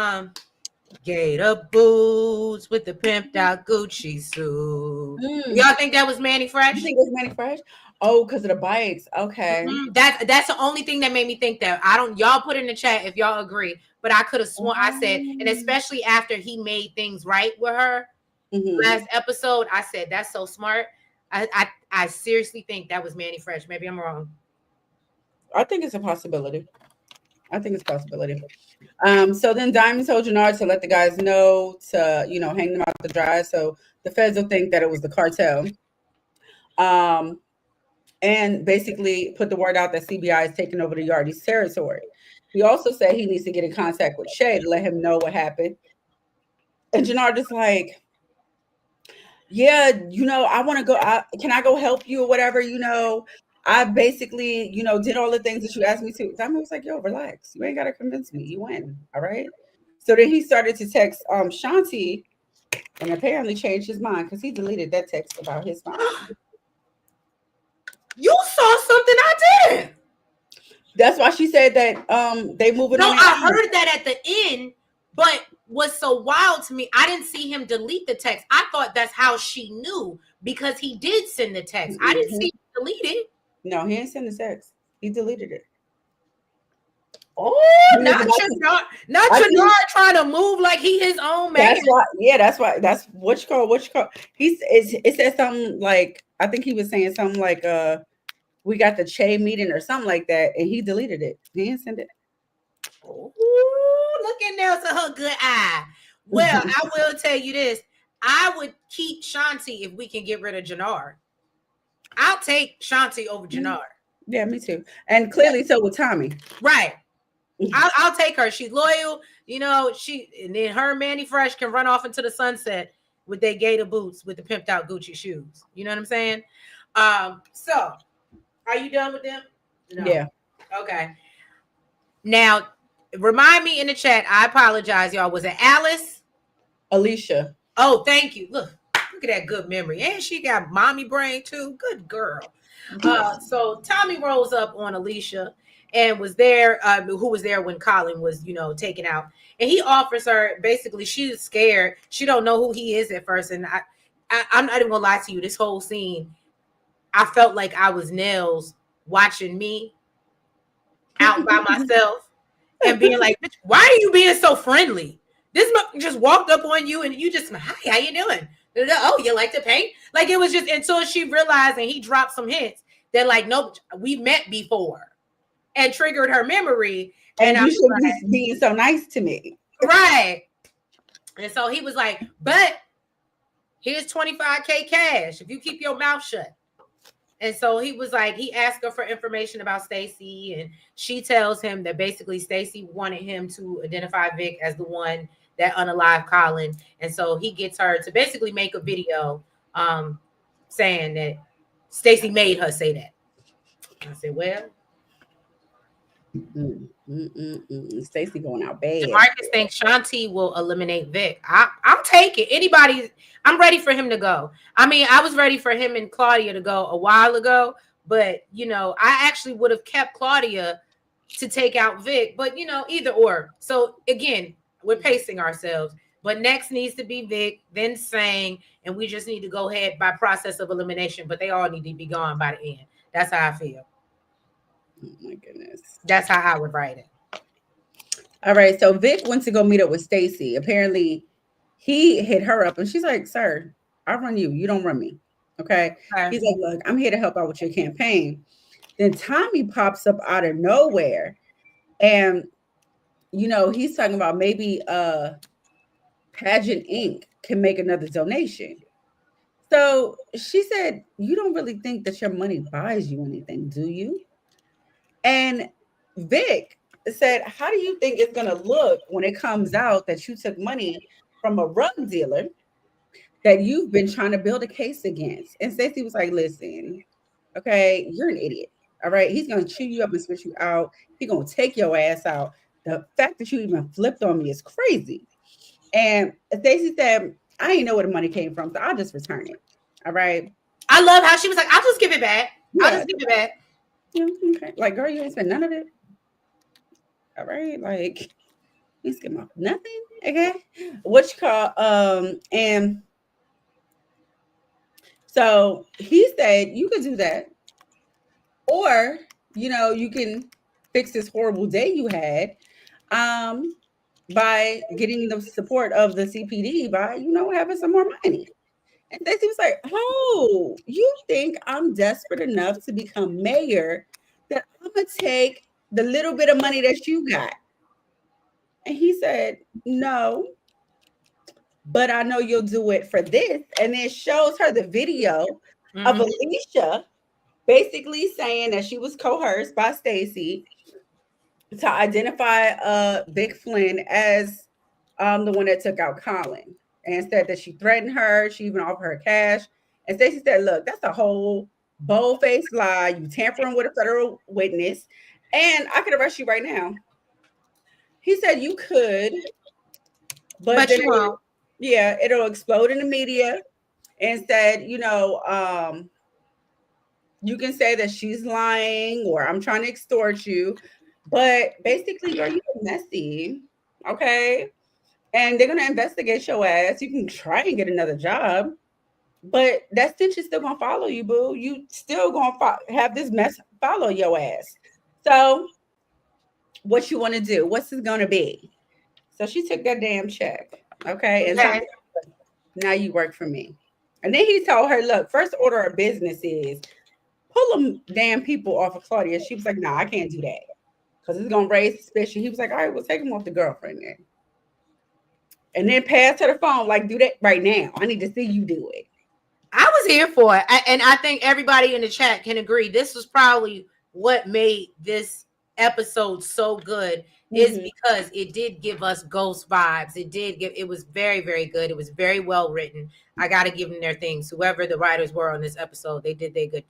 A: Gator boots with the pimped out Gucci suit? Y'all think that was Manny Fresh?
B: You think it was Manny Fresh? Oh, because of the bikes. Okay.
A: That's the only thing that made me think that. Y'all put in the chat if y'all agree, but I could have sworn I said, and especially after he made things right with her last episode, I said that's so smart. I seriously think that was Manny Fresh. Maybe I'm wrong.
B: I think it's a possibility. So then Diamond told Jannard to let the guys know to, hang them out to dry. So the feds will think that it was the cartel. And basically put the word out that CBI is taking over the Yardies territory. He also said he needs to get in contact with Shay to let him know what happened. And Jannard is like, yeah, I want to go. Can I go help you or whatever? I basically, did all the things that you asked me to. Diamond was like, yo, relax. You ain't got to convince me. You win. All right. So then he started to text Shanti, and apparently changed his mind because he deleted that text about his phone.
A: You saw something I didn't.
B: That's why she said that they moving on.
A: No, I heard that at the end, but what's so wild to me, I didn't see him delete the text. I thought that's how she knew, because he did send the text. I didn't see him delete it.
B: No, he didn't send the text. He deleted it.
A: Oh, not Jannard trying to move like he his own man.
B: That's why. That's what you call. It said something like, I think he was saying something like, we got the Che meeting or something like that, and he deleted it. He didn't send it.
A: Ooh, look at Nelson, her good eye. Well, I will tell you this. I would keep Shanti if we can get rid of Jannard. I'll take Shanti over Jannard.
B: Yeah, me too. And clearly so with Tommy.
A: Right. I'll take her. She's loyal, and then her and Manny Fresh can run off into the sunset with their gator boots with the pimped out Gucci shoes. You know what I'm saying? So are you done with them? No.
B: Yeah.
A: Okay. Now, remind me in the chat. I apologize, y'all. Was it Alice?
B: Alicia.
A: Oh, thank you. Look at that good memory. And she got mommy brain too. Good girl. So Tommy rolls up on Alicia and was there, who was there when Colin was, taken out. And he offers her, basically, she's scared. She don't know who he is at first. And I'm not even gonna lie to you, this whole scene, I felt like I was Nels watching me out by myself and being like, why are you being so friendly? This just walked up on you and you just, hi, how you doing? Oh, you like to paint? Like, it was just until she realized, and he dropped some hints that, like, nope, we met before, and triggered her memory.
B: And you should be being so nice to me.
A: Right. And so he was like, but here's 25K cash if you keep your mouth shut. And so he was like, he asked her for information about Stacey, and she tells him that basically Stacey wanted him to identify Vic as the one that unalived Colin. And so he gets her to basically make a video saying that Stacey made her say that. I said, well,
B: Stacey going out bad.
A: Demarcus thinks Shanti will eliminate Vic. I'm taking anybody. I'm ready for him to go. I mean, I was ready for him and Claudia to go a while ago, but I actually would have kept Claudia to take out Vic, but either or. So again, we're pacing ourselves. But next needs to be Vic, then Sang, and we just need to go ahead by process of elimination. But they all need to be gone by the end. That's how I feel.
B: Oh my goodness.
A: That's how I would write it.
B: All right, so Vic went to go meet up with Stacey. Apparently, he hit her up, and she's like, "Sir, I run you. You don't run me." Okay. He's like, "Look, I'm here to help out with your campaign." Then Tommy pops up out of nowhere, and he's talking about maybe Pageant Inc. can make another donation. So she said, "You don't really think that your money buys you anything, do you?" And Vic said, "How do you think it's going to look when it comes out that you took money from a rug dealer that you've been trying to build a case against?" And Stacey was like, "Listen, okay, you're an idiot. All right. He's going to chew you up and spit you out. He's going to take your ass out. The fact that you even flipped on me is crazy." And Stacey said, "I didn't know where the money came from, so I'll just return it." All right.
A: I love how she was like, "I'll just give it back. I'll just give it back."
B: Yeah, okay. Like, girl, you ain't spent none of it. All right. Like, you skim off nothing. Okay. What you call, and so he said you could do that. Or, you can fix this horrible day you had by getting the support of the CPD by, having some more money. And Stacey was like, "Oh, you think I'm desperate enough to become mayor that I'm going to take the little bit of money that you got?" And he said, "No, but I know you'll do it for this." And then shows her the video of Alicia basically saying that she was coerced by Stacey to identify Big Flynn as the one that took out Colin, and said that she threatened her. She even offered her cash. And Stacey said, "Look, that's a whole bold-faced lie. You tampering with a federal witness, and I could arrest you right now." He said, "You could, but then
A: you won't.
B: It'll explode in the media." And said, you can say that she's lying or I'm trying to extort you, but basically, girl, you're messy, okay? And they're gonna investigate your ass. You can try and get another job, but that stench is still gonna follow you, boo. You still gonna have this mess follow your ass. So, what you want to do? What's it gonna be? So she took that damn check, okay? And now you work for me. And then he told her, "Look, first order of business is pull them damn people off of Claudia." She was like, "Nah, I can't do that because it's gonna raise suspicion." He was like, "All right, we'll take him off the girlfriend then." And then pass her the phone, like, "Do that right now. I need to see you do it."
A: I was here for it. And I think everybody in the chat can agree. This was probably what made this episode so good, is because it did give us ghost vibes. It was very, very good. It was very well written. I got to give them their things. Whoever the writers were on this episode, they did their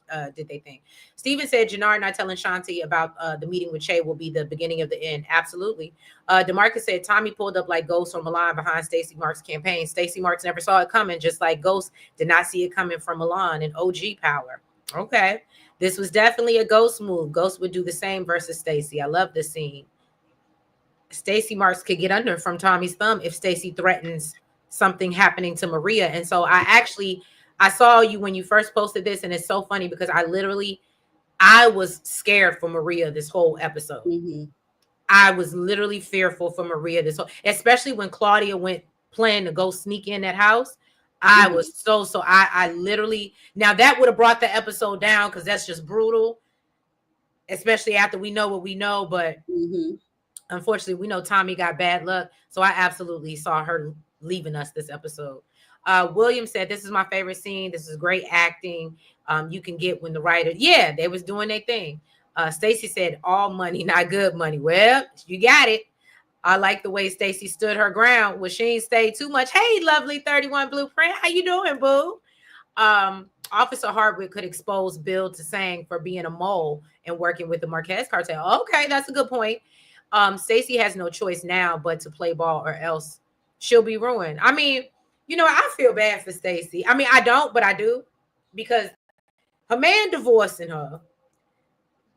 A: thing. Steven said, "Jannard not telling Shanti about the meeting with Che will be the beginning of the end." Absolutely. DeMarcus said, "Tommy pulled up like Ghost from Milan behind Stacey Marks' campaign. Stacey Marks never saw it coming, just like Ghost did not see it coming from Milan and OG power." Okay. This was definitely a Ghost move. Ghost would do the same versus Stacey. I love this scene. Stacey Marks could get under from Tommy's thumb if Stacey threatens something happening to Maria. And so I saw you when you first posted this, and it's so funny because I was scared for Maria this whole episode. I was literally fearful for Maria especially when Claudia went planning to go sneak in that house. I was so I literally, now that would have brought the episode down because that's just brutal, especially after we know what we know. But unfortunately, we know Tommy got bad luck. So I absolutely saw her leaving us this episode. William said, "This is my favorite scene. This is great acting. You can get when the writer," they was doing their thing. Stacey said, "All money, not good money." Well, you got it. I like the way Stacey stood her ground when she ain't stayed too much. Hey, lovely 31 Blueprint. How you doing, boo? Officer Hardwick could expose Bill to Sang for being a mole and working with the Marquez cartel. Okay, that's a good point. Stacey has no choice now but to play ball or else she'll be ruined. I mean, I feel bad for Stacey. I mean, I don't, but I do, because her man divorcing her.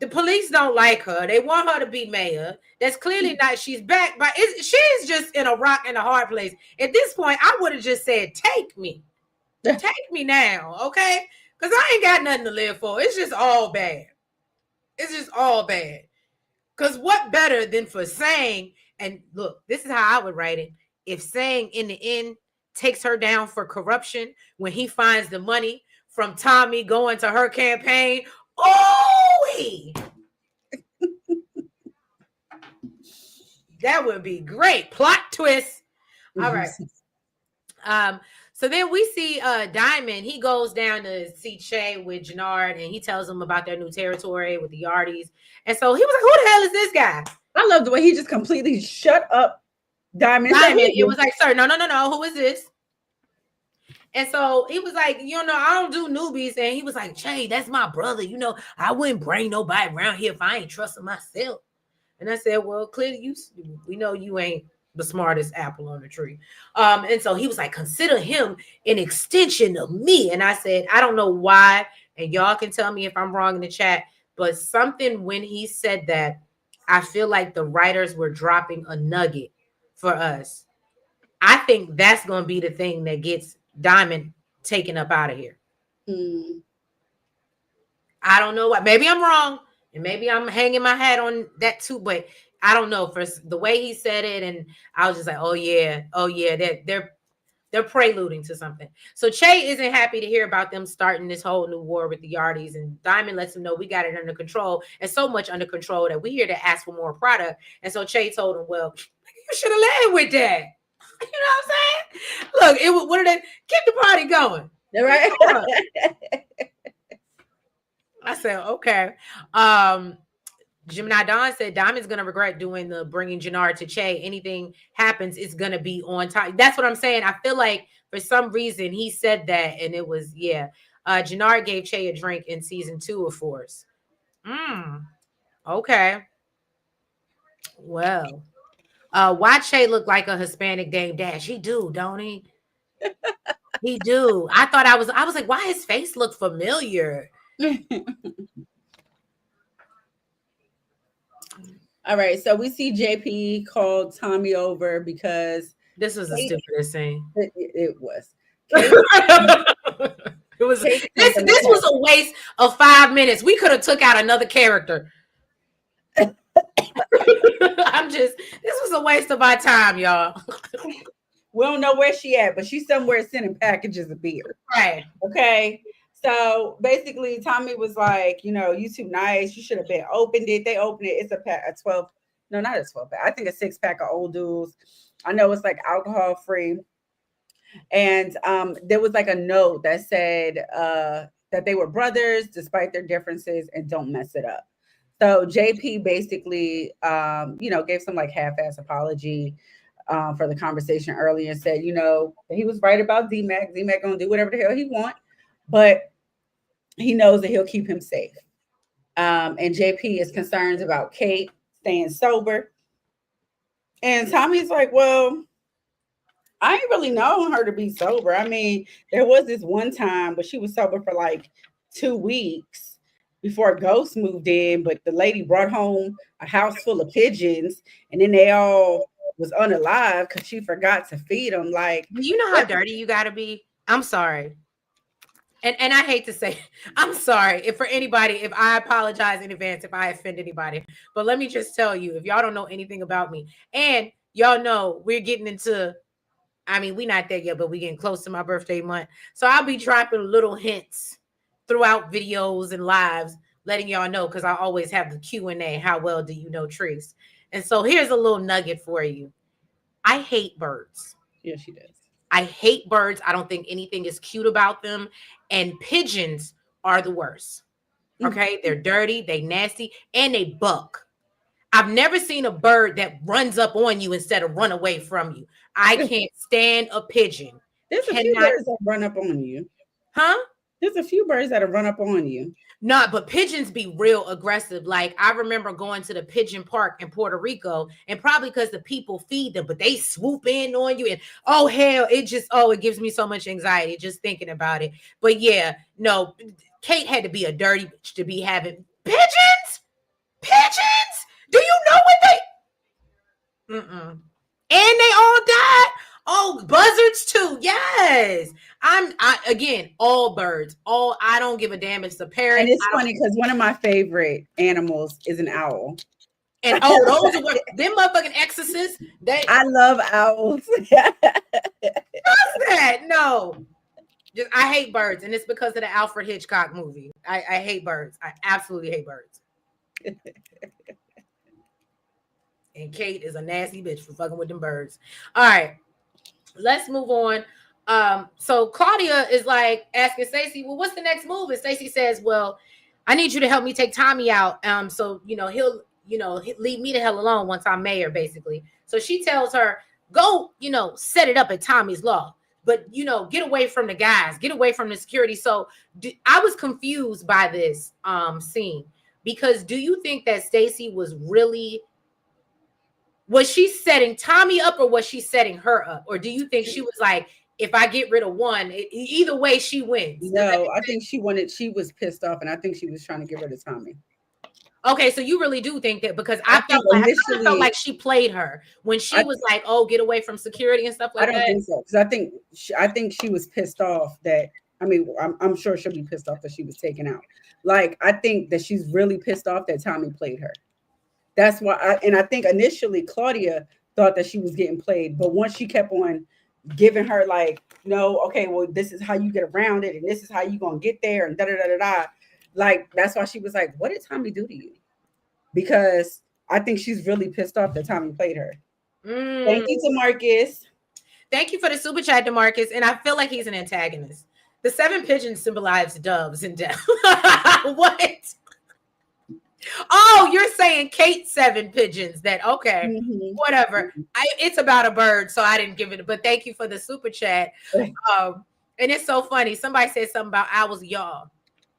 A: The police don't like her. They want her to be mayor. That's clearly not. She's back, but she's just in a rock and a hard place. At this point, I would have just said, "Take me, take me now, okay?" Because I ain't got nothing to live for. It's just all bad. It's just all bad. Because what better than for Sang? And look, this is how I would write it. If Sang in the end takes her down for corruption when he finds the money from Tommy going to her campaign, that would be great. Plot twist. All right. So then we see Diamond. He goes down to see Che with Jannard, and he tells him about their new territory with the Yardies. And so he was like, "Who the hell is this guy?"
B: I love the way he just completely shut up Diamond.
A: It was like, "Sir, no. Who is this?" And so he was like, "I don't do newbies." And he was like, "Che, that's my brother. I wouldn't bring nobody around here if I ain't trusting myself." And I said, "Well, clearly we know you ain't the smartest apple on the tree." And so he was like, "Consider him an extension of me." And I said, I don't know why, and y'all can tell me if I'm wrong in the chat, but something when he said that, I feel like the writers were dropping a nugget for us. I think that's going to be the thing that gets Diamond taken up out of here. I don't know why. Maybe I'm wrong, and maybe I'm hanging my hat on that too, but I don't know. For the way he said it, and I was just like, oh yeah, they're preluding to something. So Che isn't happy to hear about them starting this whole new war with the Yardies, and Diamond lets him know we got it under control, and so much under control that we here to ask for more product. And so Che told him, "Well, you should have led with that." You know what I'm saying? Look, it was what are they keep the party going,
B: right?
A: I said, okay. Gemini Dawn said Diamond's gonna regret doing the bringing Jannard to Che. Anything happens, it's gonna be on time. That's what I'm saying. I feel like for some reason he said that, and it was Jannard gave Che a drink in season 2 of Force. Okay. Well, why Che look like a Hispanic Dame Dash? He do, don't he? He do. I was like, why his face look familiar?
B: All right, so we see JP called Tommy over because
A: this was the stupidest thing.
B: It was.
A: It was. This was a waste of 5 minutes. We could have took out another character. This was a waste of our time, y'all.
B: We don't know where she at, but she's somewhere sending packages of beer.
A: Right.
B: Okay. So basically, Tommy was like, you too nice. You should have been opened it. They opened it. It's a pack of 12. No, not a 12 pack. I think a 6-pack of Old Dudes. I know it's like alcohol free. And there was like a note that said that they were brothers despite their differences and don't mess it up. So JP basically, gave some like half-ass apology for the conversation earlier and said, he was right about D-Mac. D-Mac gonna do whatever the hell he want, but he knows that he'll keep him safe. And JP is concerned about Kate staying sober. And Tommy's like, well, I ain't really known her to be sober. I mean, there was this one time, but she was sober for like 2 weeks before Ghost moved in, but the lady brought home a house full of pigeons, and then they all was unalive because she forgot to feed them. Like,
A: you know how dirty you got to be? I'm sorry. And I hate to say, I'm sorry if I apologize in advance if I offend anybody. But let me just tell you, if y'all don't know anything about me, and y'all know we're getting into, we're not there yet, but we're getting close to my birthday month. So I'll be dropping little hints throughout videos and lives, letting y'all know, because I always have the Q&A, how well do you know Trees? And so here's a little nugget for you. I hate birds.
B: Yeah, she does.
A: I hate birds. I don't think anything is cute about them. And pigeons are the worst. Okay? They're dirty, they nasty, and they buck. I've never seen a bird that runs up on you instead of run away from you. I can't stand a pigeon.
B: There's a few birds that run up on you.
A: Huh?
B: There's a few birds that'll run up on you.
A: Not, but pigeons be real aggressive. Like I remember going to the pigeon park in Puerto Rico, and probably because the people feed them, but they swoop in on you, and oh hell, it gives me so much anxiety just thinking about it. But yeah, no, Kate had to be a dirty bitch to be having pigeons. Pigeons? Do you know what they? And they all died. Oh, buzzards too. Yes. Again, all birds. I don't give a damn. It's a parrot.
B: And it's funny because one of my favorite animals is an owl.
A: And those are what them motherfucking exorcists.
B: I love owls.
A: What's that? No. I hate birds, and it's because of the Alfred Hitchcock movie. I hate birds. I absolutely hate birds. And Kate is a nasty bitch for fucking with them birds. All right. Let's move on. So Claudia is like asking Stacey, well, what's the next move? And Stacey says, well, I need you to help me take Tommy out. So, he'll leave me the hell alone once I'm mayor, basically. So she tells her, go, set it up at Tommy's Law. But, get away from the guys, get away from the security. So I was confused by this scene because do you think that Stacey was she setting Tommy up or was she setting her up? Or do you think she was like, if I get rid of one, either way she wins?
B: No, I think she was pissed off and I think she was trying to get rid of Tommy.
A: Okay, so you really do think that because I felt like she played her when she was like, "Oh, get away from security and stuff like that."
B: I don't think so because I think she was pissed off that. I mean, I'm sure she'll be pissed off that she was taken out. Like I think that she's really pissed off that Tommy played her. That's why, I think initially Claudia thought that she was getting played, but once she kept on giving her like, no, okay, well, this is how you get around it, and this is how you gonna get there, and da da da da da. Like that's why she was like, "What did Tommy do to you?" Because I think she's really pissed off that Tommy played her. Thank you to Marcus.
A: Thank you for the super chat, DeMarcus. And I feel like he's an antagonist. The 7 pigeons symbolize doves and death. What? Oh, you're saying Kate 7 pigeons. Whatever. It's about a bird, so I didn't give it. But thank you for the super chat. And it's so funny. Somebody said something about owls, y'all.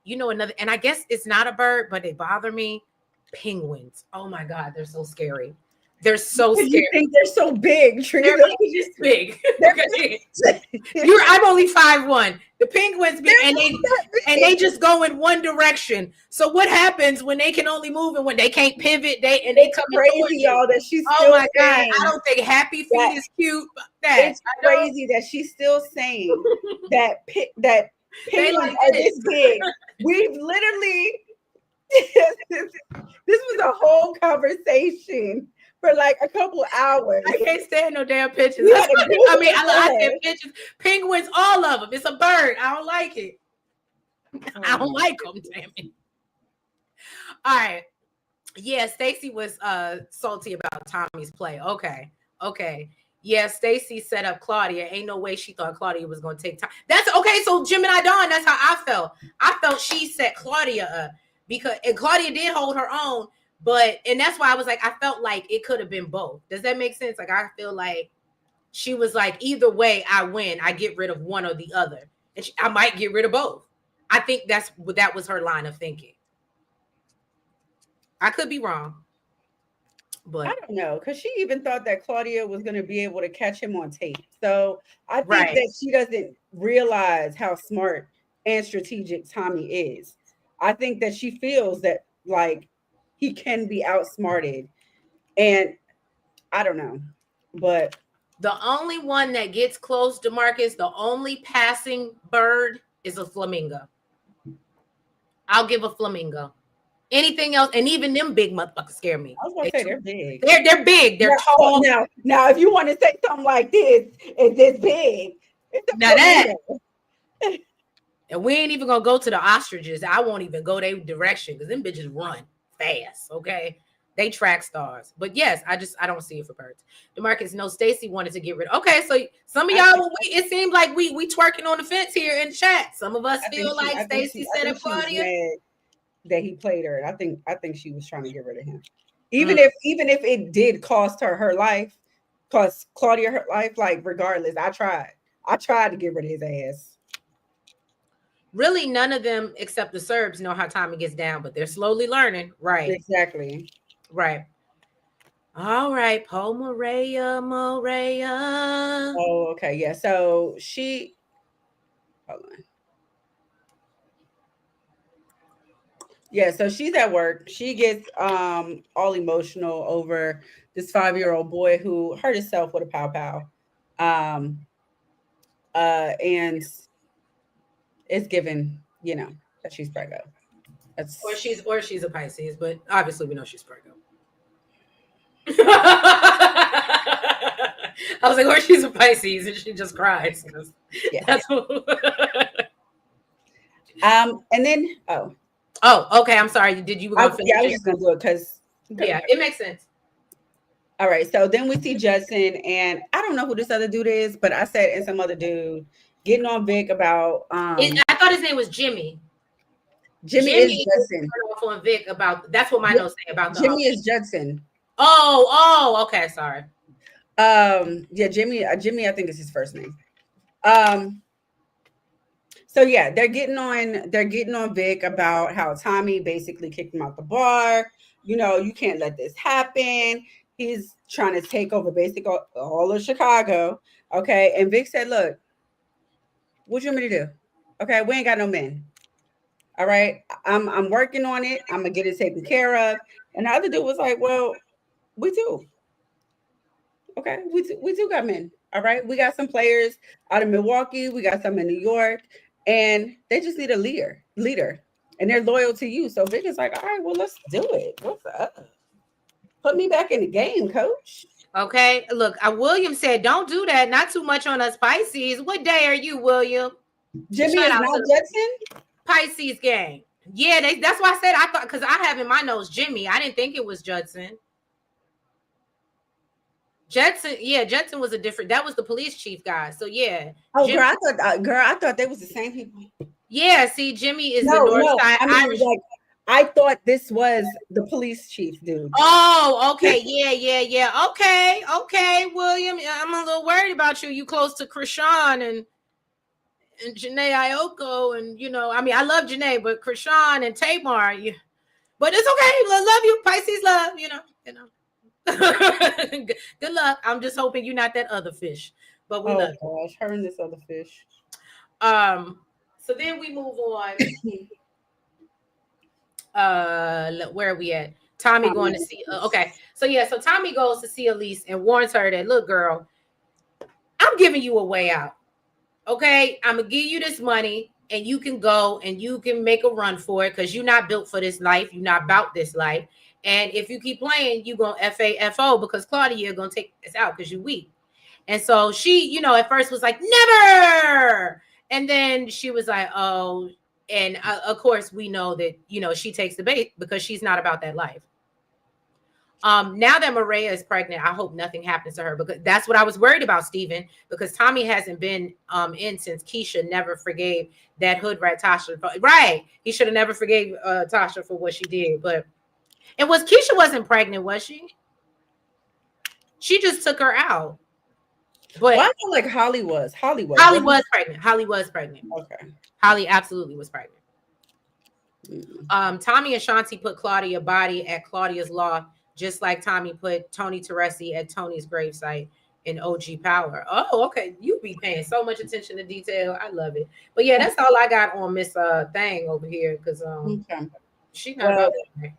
A: Another, and I guess it's not a bird, but they bother me. Penguins. Oh my God, they're so scary. They're so scary.
B: You think they're so big, Trina?
A: They're just big. I'm only 5'1". The penguins big, and they just go in one direction. So what happens when they can only move and when they can't pivot? They come
B: crazy, y'all. That she's
A: still oh my God! I don't think Happy Feet is cute.
B: It's crazy that she's still saying that penguins are this big. We've literally. This was a whole conversation for like a couple hours.
A: I can't stand no damn pigeons. I said pigeons, penguins, all of them. It's a bird. I don't like it. I don't like them. Damn it. All right. Yeah, Stacey was salty about Tommy's play. Okay. Yeah, Stacey set up Claudia. Ain't no way she thought Claudia was going to take time. That's okay. So Gemini Dawn, that's how I felt. I felt she set Claudia up. And Claudia did hold her own, and that's why I was like, I felt like it could have been both. Does that make sense? Like, I feel like she was like, either way, I win. I get rid of one or the other. And I might get rid of both. I think that was her line of thinking. I could be wrong. But
B: I don't know, because she even thought that Claudia was going to be able to catch him on tape. So I think that she doesn't realize how smart and strategic Tommy is. I think that she feels that like he can be outsmarted, and I don't know, but
A: the only one that gets close to Marcus, the only passing bird is a flamingo. I'll give a flamingo. Anything else, and even them big motherfuckers scare me.
B: I was going to say they're big.
A: They're big. They're tall.
B: Now, if you want to say something like this, it's this big.
A: Now that. And we ain't even gonna go to the ostriches. I won't even go their direction because them bitches run fast. Okay, they track stars. But yes, I don't see it for birds. DeMarcus, no, Stacey wanted to get rid of. Okay, so some of y'all, it seems like we twerking on the fence here in chat. Some of us feel like Stacey said it, Claudia.
B: That he played her. I think she was trying to get rid of him. Even if it did cost her life, cost Claudia her life. Like regardless, I tried to get rid of his ass.
A: really none of them except the Serbs know how Tommy gets down, but they're slowly learning. Right.
B: Exactly.
A: Right. All right. Paul Morea.
B: Oh, okay. Yeah. So she, hold on. Yeah, so she's at work. She gets all emotional over this 5-year-old boy who hurt himself with a pow pow. Um and it's given, that she's pregnant.
A: Or
B: That's
A: she's a Pisces, but obviously we know she's pregnant. I was like, or she's a Pisces and she just cries.
B: yeah.
A: That's what...
B: And then
A: okay. I'm sorry. Did you
B: I was just gonna do it because
A: it makes sense.
B: All right, so then we see Judson, and I don't know who this other dude is, but I said and some other dude getting on Vic about
A: I thought his name was Jimmy.
B: Jimmy is Judson.
A: Off on Vic about that's what my notes say about
B: Jimmy is Judson.
A: Oh, okay, sorry.
B: Yeah, Jimmy, I think is his first name. So yeah, they're getting on Vic about how Tommy basically kicked him out the bar. You can't let this happen. He's trying to take over basically all of Chicago. Okay. And Vic said, look, what you want me to do? Okay, we ain't got no men. All right. I'm working on it. I'm gonna get it taken care of. And the other dude was like, well, we do. Okay, we do got men. All right. We got some players out of Milwaukee. We got some in New York. And they just need a leader. And they're loyal to you. So Vic is like, all right, well, let's do it. What's up? Put me back in the game, coach.
A: Okay. Look, William said, don't do that. Not too much on us Pisces. What day are you, William?
B: Jimmy is not Judson?
A: Pisces gang. Yeah, that's why I said I thought, because I have in my notes Jimmy. I didn't think it was Judson. Judson was that was the police chief guy. So yeah.
B: Oh, Jimmy, I thought they was the same people.
A: Yeah, see, Jimmy is the North Side Irish.
B: I thought this was the police chief dude.
A: Oh, okay. Yeah. Okay, William. I'm a little worried about you. You close to Krishan and Janae Ioko. And, I love Janae, but Krishan and Tamar. But it's okay. Love you. Pisces love, Good luck. I'm just hoping you're not that other fish. But we love
B: you. Gosh, her and this other fish.
A: So then we move on. Where are we at? Tommy going to see okay. So Tommy goes to see Elise and warns her that, look, girl, I'm giving you a way out. Okay, I'm gonna give you this money and you can go and you can make a run for it because you're not built for this life. You're not about this life. And if you keep playing, you're gonna FAFO because Claudia gonna take this out because you're weak. And so she, at first was like, never. And then she was like, oh. And of course, we know that, she takes the bait because she's not about that life. Now that Maria is pregnant, I hope nothing happens to her because that's what I was worried about, Steven, because Tommy hasn't been in since Keisha never forgave that hood rat Tasha. Right. He should have never forgave Tasha for what she did. But Keisha wasn't pregnant, was she? She just took her out. But
B: I feel like Holly was. Holly was
A: pregnant. Holly was pregnant.
B: Okay.
A: Holly absolutely was pregnant. Tommy and Shanti put Claudia's body at Claudia's law, just like Tommy put Tony Teresi at Tony's gravesite in OG Power. Oh, okay. You be paying so much attention to detail. I love it. But yeah, that's all I got on Miss Thing over here because she's not about that.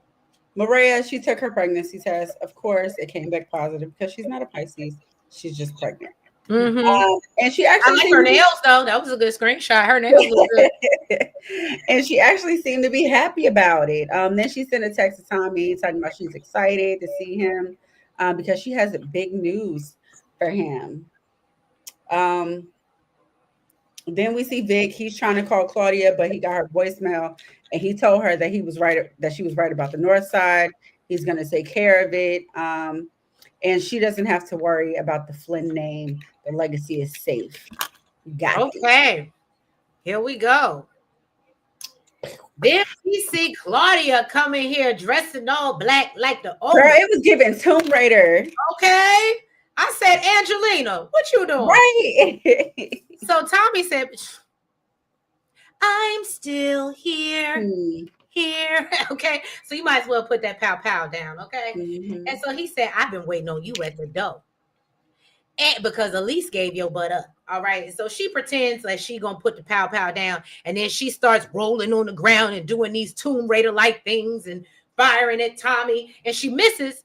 B: Maria, she took her pregnancy test. Of course, it came back positive because she's not a Pisces. She's just pregnant.
A: Mm-hmm.
B: And she actually
A: I like her nails though. That was a good screenshot. Her nails look good.
B: And she actually seemed to be happy about it. Then she sent a text to Tommy talking about she's excited to see him because she has big news for him. Then we see Vic. He's trying to call Claudia, but he got her voicemail, and he told her that she was right about the North Side. He's going to take care of it. And she doesn't have to worry about the Flynn name. The legacy is safe. Got
A: it. Here we go. Then we see Claudia coming here dressed in all black like the old.
B: Girl, it was giving Tomb Raider.
A: Okay. I said, Angelina, what you doing?
B: Right.
A: So Tommy said, I'm still here. Here. Okay. So you might as well put that pow pow down. Okay. And so he said, I've been waiting on you at the door. And because Elise gave your butt up. All right. So she pretends like she gonna put the pow pow down, and then she starts rolling on the ground and doing these Tomb Raider like things and firing at Tommy, and she misses.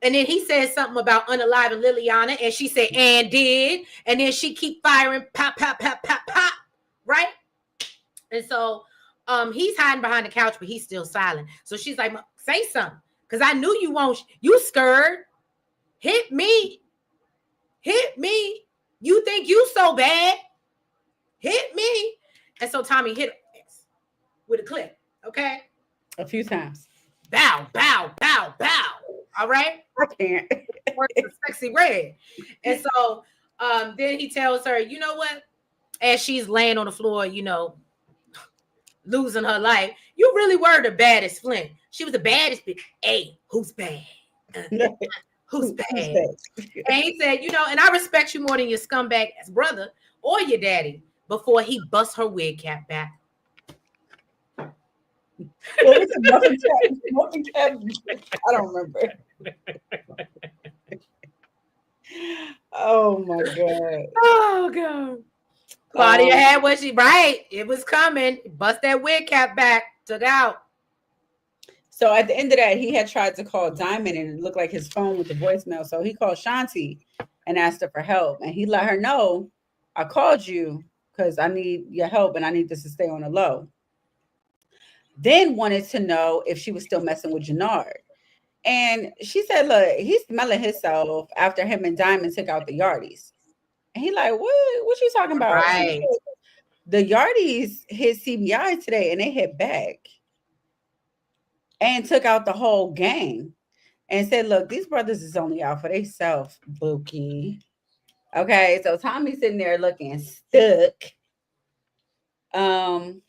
A: And then he says something about unaliving Liliana, and she said, and did. And then she keep firing, pop, pop, pop, pop, pop, right? And so he's hiding behind the couch, but he's still silent. So she's like, say something, because I knew you won't. You scared. Hit me. Hit me. You think you so bad? Hit me. And so Tommy hit with a clip, okay?
B: A few times.
A: Bow, bow, bow, bow. All right?
B: I can't.
A: Sexy red. And so then he tells her, you know what? As she's laying on the floor, you know, losing her life, you really were the baddest, Flint. She was the baddest bitch. Hey, who's bad? Who's bad? And he said, you know, and I respect you more than your scumbag ass brother or your daddy, before he busts her wig cap back.
B: Muffin cap. I don't remember. Oh my God.
A: Oh God. Claudia had what she right. It was coming. Bust that wig cap back. Took out.
B: So at the end of that, he had tried to call Diamond, and it looked like his phone with the voicemail. So he called Shanti and asked her for help. And he let her know, I called you because I need your help and I need this to stay on the low. Then wanted to know if she was still messing with Jannard. And she said, look, he's smelling himself after him and Diamond took out the Yardies. And he like, what you talking about?
A: Right.
B: The Yardies hit CBI today and they hit back and took out the whole gang and said, look, these brothers is only out for themselves, Bookie. Okay, so Tommy's sitting there looking stuck. And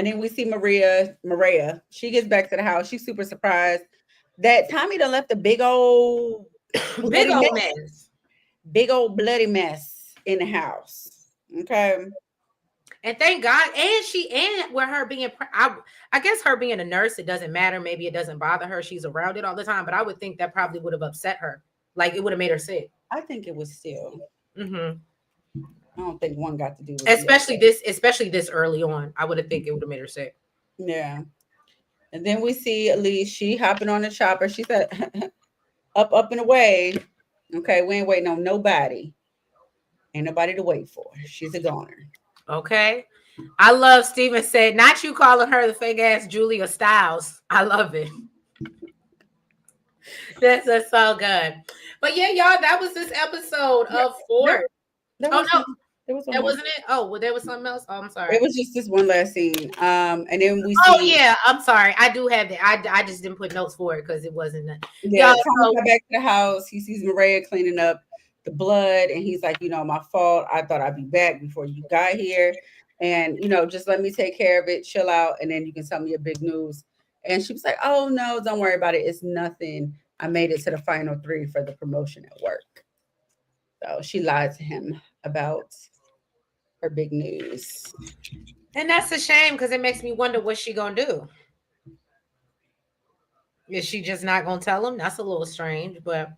B: then we see Maria. She gets back to the house. She's super surprised that Tommy done left a big old
A: mess.
B: Big old bloody mess in the house. Okay.
A: And thank God. And with her being, I guess her being a nurse, it doesn't matter. Maybe it doesn't bother her. She's around it all the time. But I would think that probably would have upset her. Like it would have made her sick.
B: I think it was still.
A: Mm-hmm.
B: I don't think one got to do with
A: especially this early on. I would have think it would have made her sick.
B: Yeah. And then we see Elise, she hopping on the chopper. She said, up and away. Okay, we ain't waiting on nobody. Ain't nobody to wait for. She's a goner.
A: Okay. I love Steven said, not you calling her the fake ass Julia Stiles. I love it. That's so good. But yeah, y'all, that was this episode of Fort. That wasn't it? Oh, well, there was something else. Oh, I'm sorry.
B: It was just this one last scene. And then we see.
A: Oh yeah, I'm sorry. I do have that. I just didn't put notes for it because it wasn't.
B: Yeah, Tom got back to the house. He sees Maria cleaning up the blood, and he's like, my fault. I thought I'd be back before you got here, and just let me take care of it. Chill out, and then you can tell me your big news. And she was like, "Oh no, don't worry about it. It's nothing. I made it to the final 3 for the promotion at work." So she lied to him about her big news.
A: And that's a shame because it makes me wonder what she gonna do. Is she just not gonna tell him? That's a little strange. But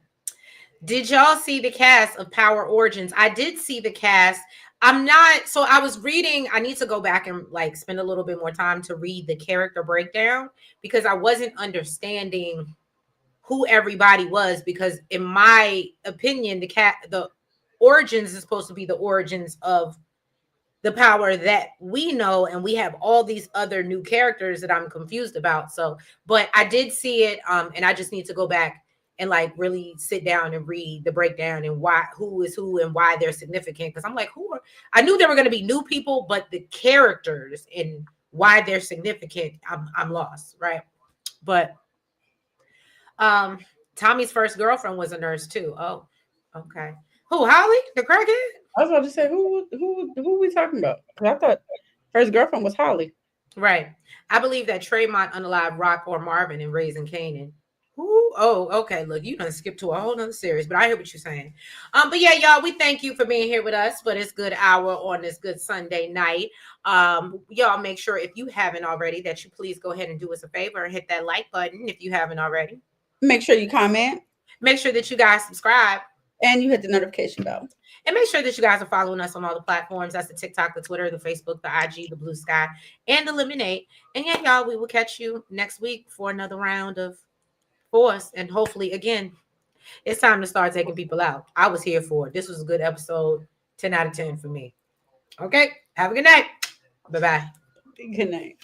A: did y'all see the cast of Power Origins? I did see the cast. I was reading, I need to go back and spend a little bit more time to read the character breakdown because I wasn't understanding who everybody was, because in my opinion, the Origins is supposed to be the origins of the power that we know, and we have all these other new characters that I'm confused about. So, but I did see it, and I just need to go back and really sit down and read the breakdown and who is who and why they're significant. Because I'm like, I knew there were going to be new people, but the characters and why they're significant, I'm lost, right? But Tommy's first girlfriend was a nurse too. Oh, okay. Who, Holly, the crackhead?
B: I was about to say, who we talking about? Because I thought first girlfriend was Holly.
A: Right. I believe that Tremont unalived Rock or Marvin in Raising Kanan. Ooh, oh, okay. Look, you done skipped to a whole nother series, but I hear what you're saying. But yeah, y'all, we thank you for being here with us for this good hour on this good Sunday night. Y'all make sure if you haven't already that you please go ahead and do us a favor and hit that like button if you haven't already.
B: Make sure you comment.
A: Make sure that you guys subscribe.
B: And you hit the notification bell.
A: And make sure that you guys are following us on all the platforms. That's the TikTok, the Twitter, the Facebook, the IG, the Blue Sky, and the Lemonade. And yeah, y'all, we will catch you next week for another round of Force. And hopefully, again, it's time to start taking people out. I was here for it. This was a good episode. 10 out of 10 for me. Okay. Have a good night. Bye-bye.
B: Good night.